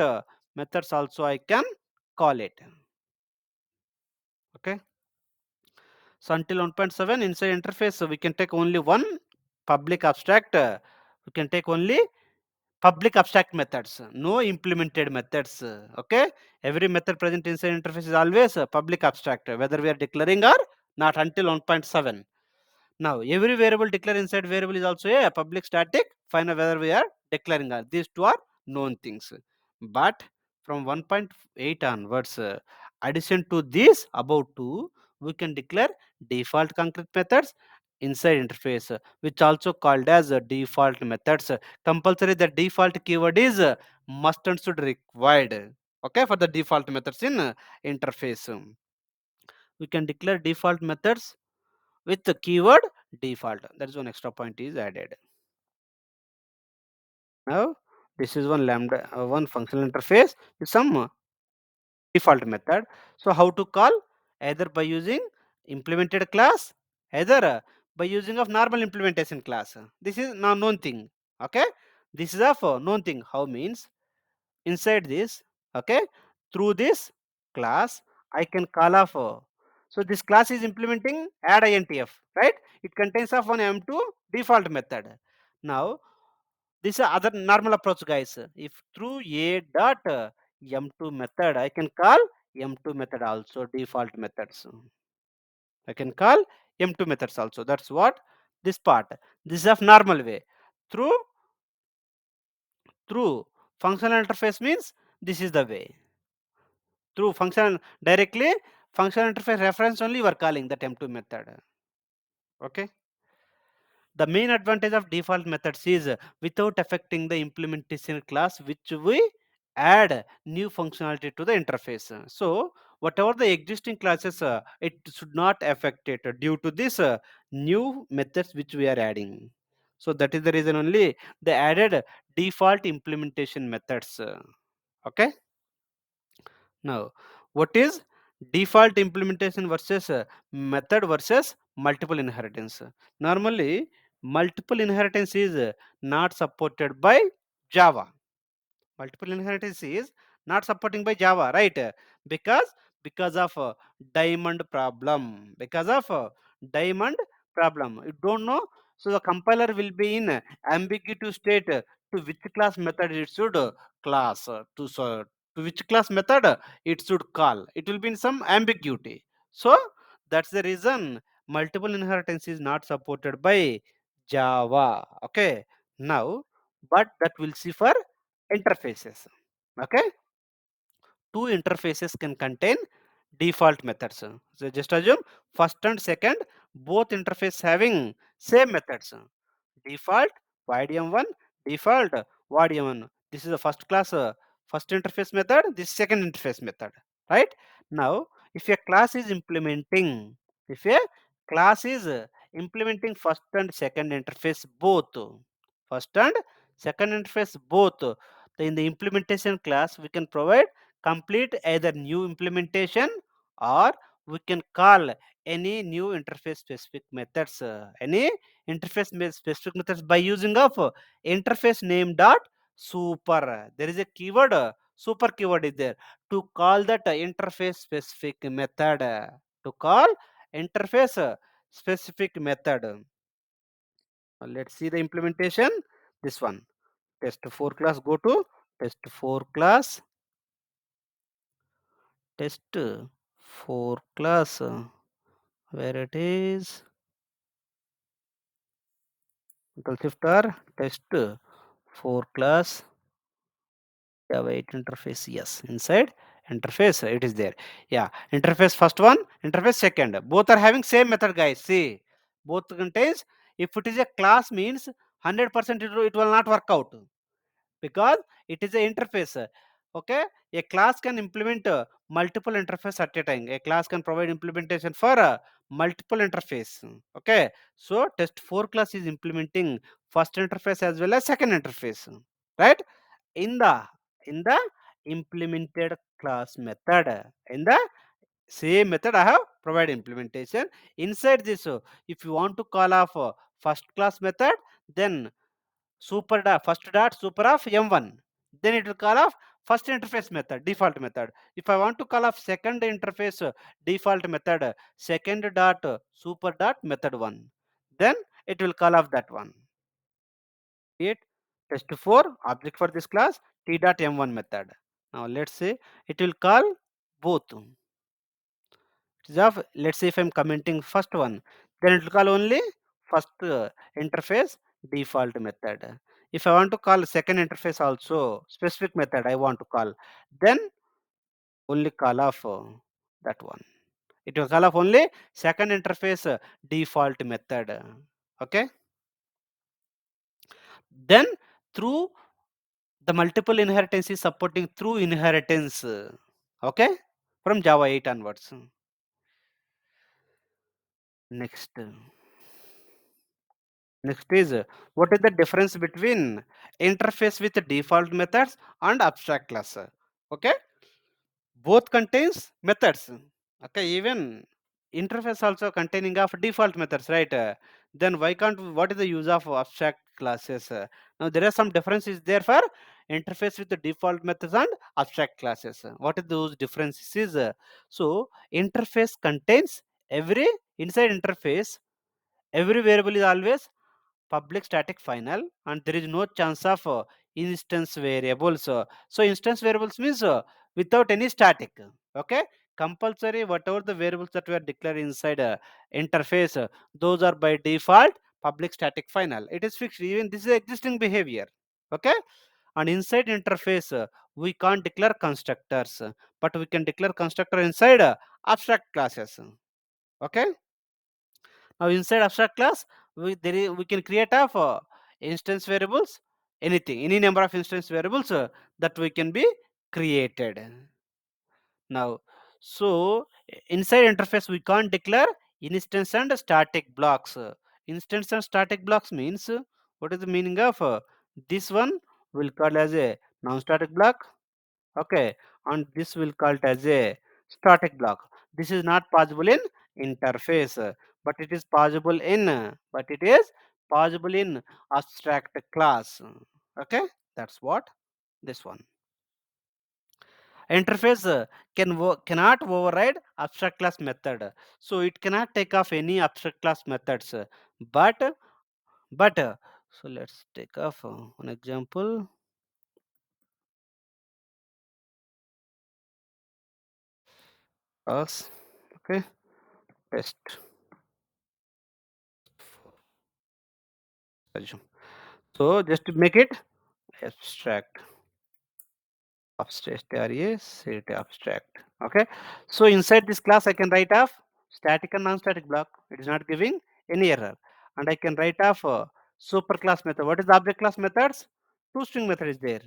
methods also I can call it. Okay. So until 1.7 inside interface, we can take only one public abstract. We can take only public abstract methods, no implemented methods. Okay, every method present inside interface is always a public abstract, whether we are declaring or not until 1.7. Now every variable declared inside variable is also a public static, final whether we are declaring or these two are known things. But from 1.8 onwards, addition to these above two, we can declare default concrete methods inside interface, which also called as default methods. Compulsory the default keyword is must and should required. Okay, for the default methods in interface, we can declare default methods with the keyword default. That is one extra point is added. Now this is one lambda, one functional interface with some default method. So how to call? Either by using implemented class, either by using of normal implementation class. This is now known thing. Okay, this is of known thing. How means inside this, okay, through this class I can call of so this class is implementing add intf, right? It contains of one m2 default method. Now this is other normal approach, guys. If through a dot m2 method I can call m2 method also default methods. I can call m2 methods also. That's what this part. This is of normal way. Through functional interface means this is the way. Through function directly functional interface reference only you are calling that m2 method. Okay. The main advantage of default methods is without affecting the implementation class which we add new functionality to the interface. So whatever the existing classes, it should not affect it due to this new methods which we are adding. So that is the reason only they added default implementation methods. Okay. Now, what is default implementation versus method versus multiple inheritance? Normally, multiple inheritance is not supported by Java. Multiple inheritance is not supporting by Java, right? Because of diamond problem. Because of diamond problem. You don't know, so the compiler will be in ambiguous state to which class method it should class to which class method it should call. It will be in some ambiguity. So that's the reason multiple inheritance is not supported by Java. Okay. Now, but that we'll see for interfaces. Okay, two interfaces can contain default methods. So just assume first and second both interface having same methods. Default void m1, default void m1. This is the first class first interface method, this second interface method, right? Now if a class is implementing, if a class is implementing first and second interface both, first and second interface both, in the implementation class we can provide complete either new implementation or we can call any new interface specific methods, any interface specific methods by using of interface name dot super. There is a keyword super keyword is there to call that interface specific method, to call interface specific method. Let's see the implementation. This one, test4 class, go to test4 class, test4 class, where it is, control shift r, test4 class Java-8 interface. Yes, inside interface it is there. Yeah, interface first one, interface second. Both are having same method, guys. See, both contains. If it is a class means 100% it will not work out, because it is a interface. Okay, a class can implement multiple interface at a time. A class can provide implementation for multiple interface. Okay, so test 4 class is implementing first interface as well as second interface, right? in the in the implemented class method, in the same method I have provided implementation. Inside this, if you want to call off first class method, then super dot first dot super of m1, then it will call off first interface method default method. If I want to call off second interface default method, second dot super dot method 1, then it will call off that one. Create test 4 object for this class t dot m1 method. Now let's say it will call both. Let's say if I'm commenting first one, then it will call only first interface default method. If I want to call second interface also specific method I want to call, then only call off that one. It will call off only second interface default method. Okay. Then through the multiple inheritance is supporting through inheritance. Okay, from Java 8 onwards. Next. Next is what is the difference between interface with default methods and abstract class? Okay, both contains methods. Okay, even interface also containing of default methods, right? Then why can't what is the use of abstract classes? Now there are some differences there for interface with the default methods and abstract classes. What is those differences? Is so interface contains every inside interface every variable is always public static final, and there is no chance of instance variables. So instance variables means without any static. Okay, compulsory whatever the variables that were declared inside interface, those are by default public static final. It is fixed. Even this is existing behavior. Okay, and inside interface we can't declare constructors, but we can declare constructor inside abstract classes. Okay, now inside abstract class, we can create of instance variables, anything, any number of instance variables that we can be created. Now, so inside interface we can't declare instance and static blocks. Instance and static blocks means what is the meaning of this one? Will call as a non-static block. Okay, and this will call it as a static block. This is not possible in interface, but it is possible in abstract class. Okay, that's what this one. Interface cannot override abstract class method, so it cannot take off any abstract class methods. But so let's take off one example. Us, okay, test. So just to make it abstract, abstract area, set abstract. Okay, so inside this class I can write off static and non-static block. It is not giving any error, and I can write off super class method. What is the object class methods? Two string method is there.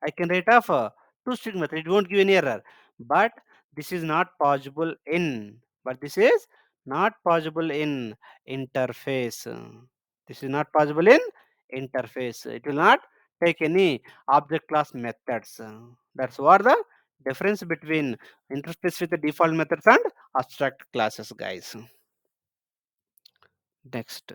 I can write off two string method. It won't give any error, but this is not possible in. But this is not possible in interface. This is not possible in interface. It will not take any object class methods. That's what the difference between interface with the default methods and abstract classes, guys. Next.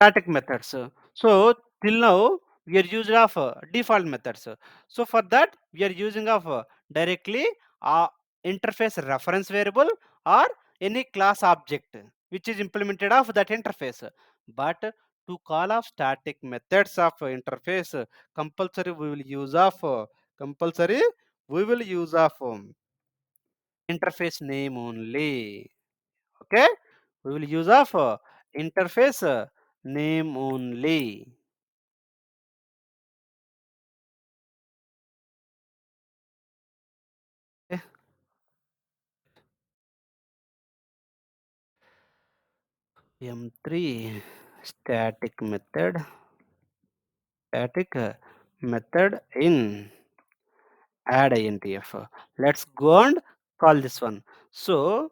Static methods. So till now we are using of default methods. So for that we are using of directly interface reference variable or any class object which is implemented of that interface. But to call of static methods of interface, compulsory we will use of compulsory we will use of interface name only. Okay, we will use of interface name only. Okay. M3. static method, static method in add intf. Let's go and call this one. So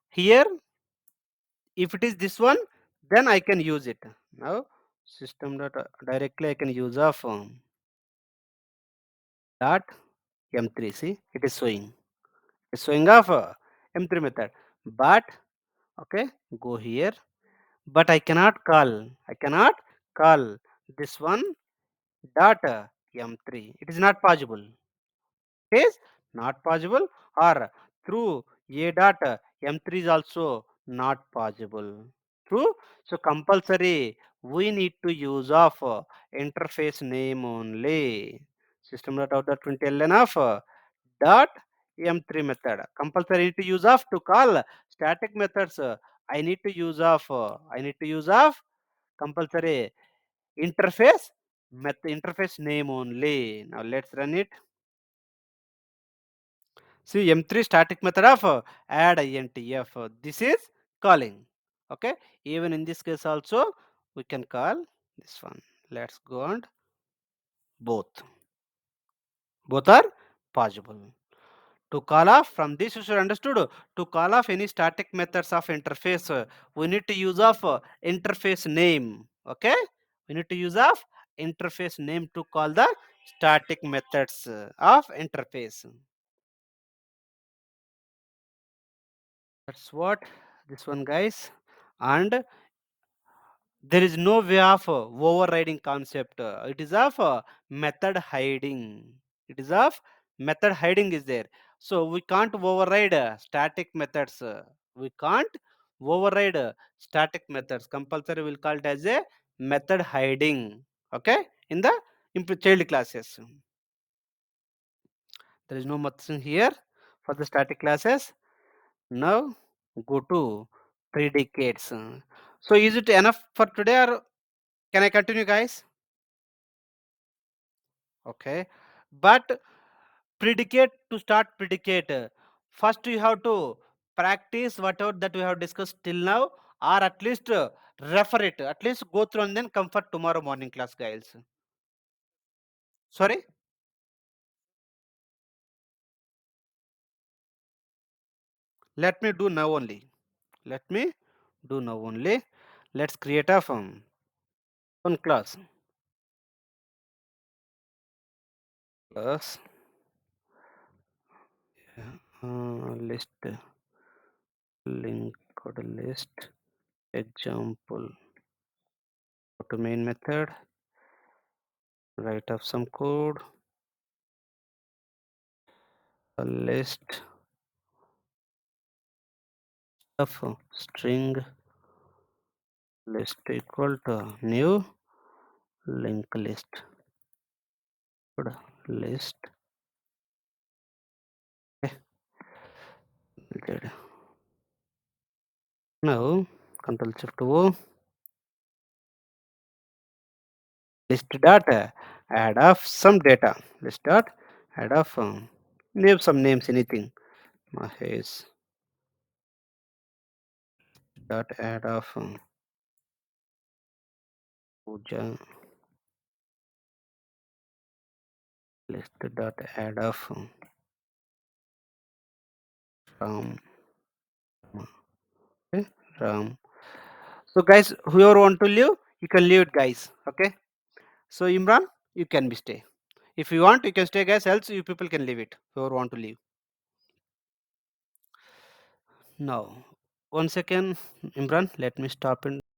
here, if it is this one, then I can use it. Now system dot directly I can use of dot m3. See, it is showing. It's showing of m3 method. But okay, go here. But I cannot call this one dot m3. It is not possible. Is not possible, or through a dot m3 is also not possible. True. So compulsory we need to use of interface name only. System dot out dot println of dot m3 method. Compulsory need to use of to call static methods. I need to use of compulsory interface interface name only. Now let's run it. See, M3 static method of add intf. This is calling. Okay. Even in this case also we can call this one. Let's go on. Both. Both are possible. To call off from this you should understood. To call off any static methods of interface, we need to use of interface name. Okay. We need to use of interface name to call the static methods of interface. That's what this one, guys. And there is no way of overriding concept. It is of method hiding. It is of method hiding is there. So we can't override static methods. We can't override static methods. Compulsory will call it as a method hiding. Okay, in the child classes. There is no method here for the static classes. Now go to predicates. So is it enough for today, or can I continue, guys? Okay. But predicate, to start predicate, first you have to practice whatever that we have discussed till now, or at least refer it. At least go through and then come for tomorrow morning class, guys. Sorry. Let me do now only. Let me do now only. Let's create a one class. Class list linked list example. Go to main method. Write up some code. A list of string list equal to new linked list. Good. List. Okay. Good. Now control shift O, list dot add of some data. List dot add of name some names, anything. Mahesh dot add of Pooja. List dot add of Ram. Okay. Ram. So guys, whoever want to leave, you can leave it, guys. Okay. So Imran, you can be stay. If you want, you can stay, guys. Else you people can leave it. Whoever want to leave. Now, 1 second, Imran. Let me stop and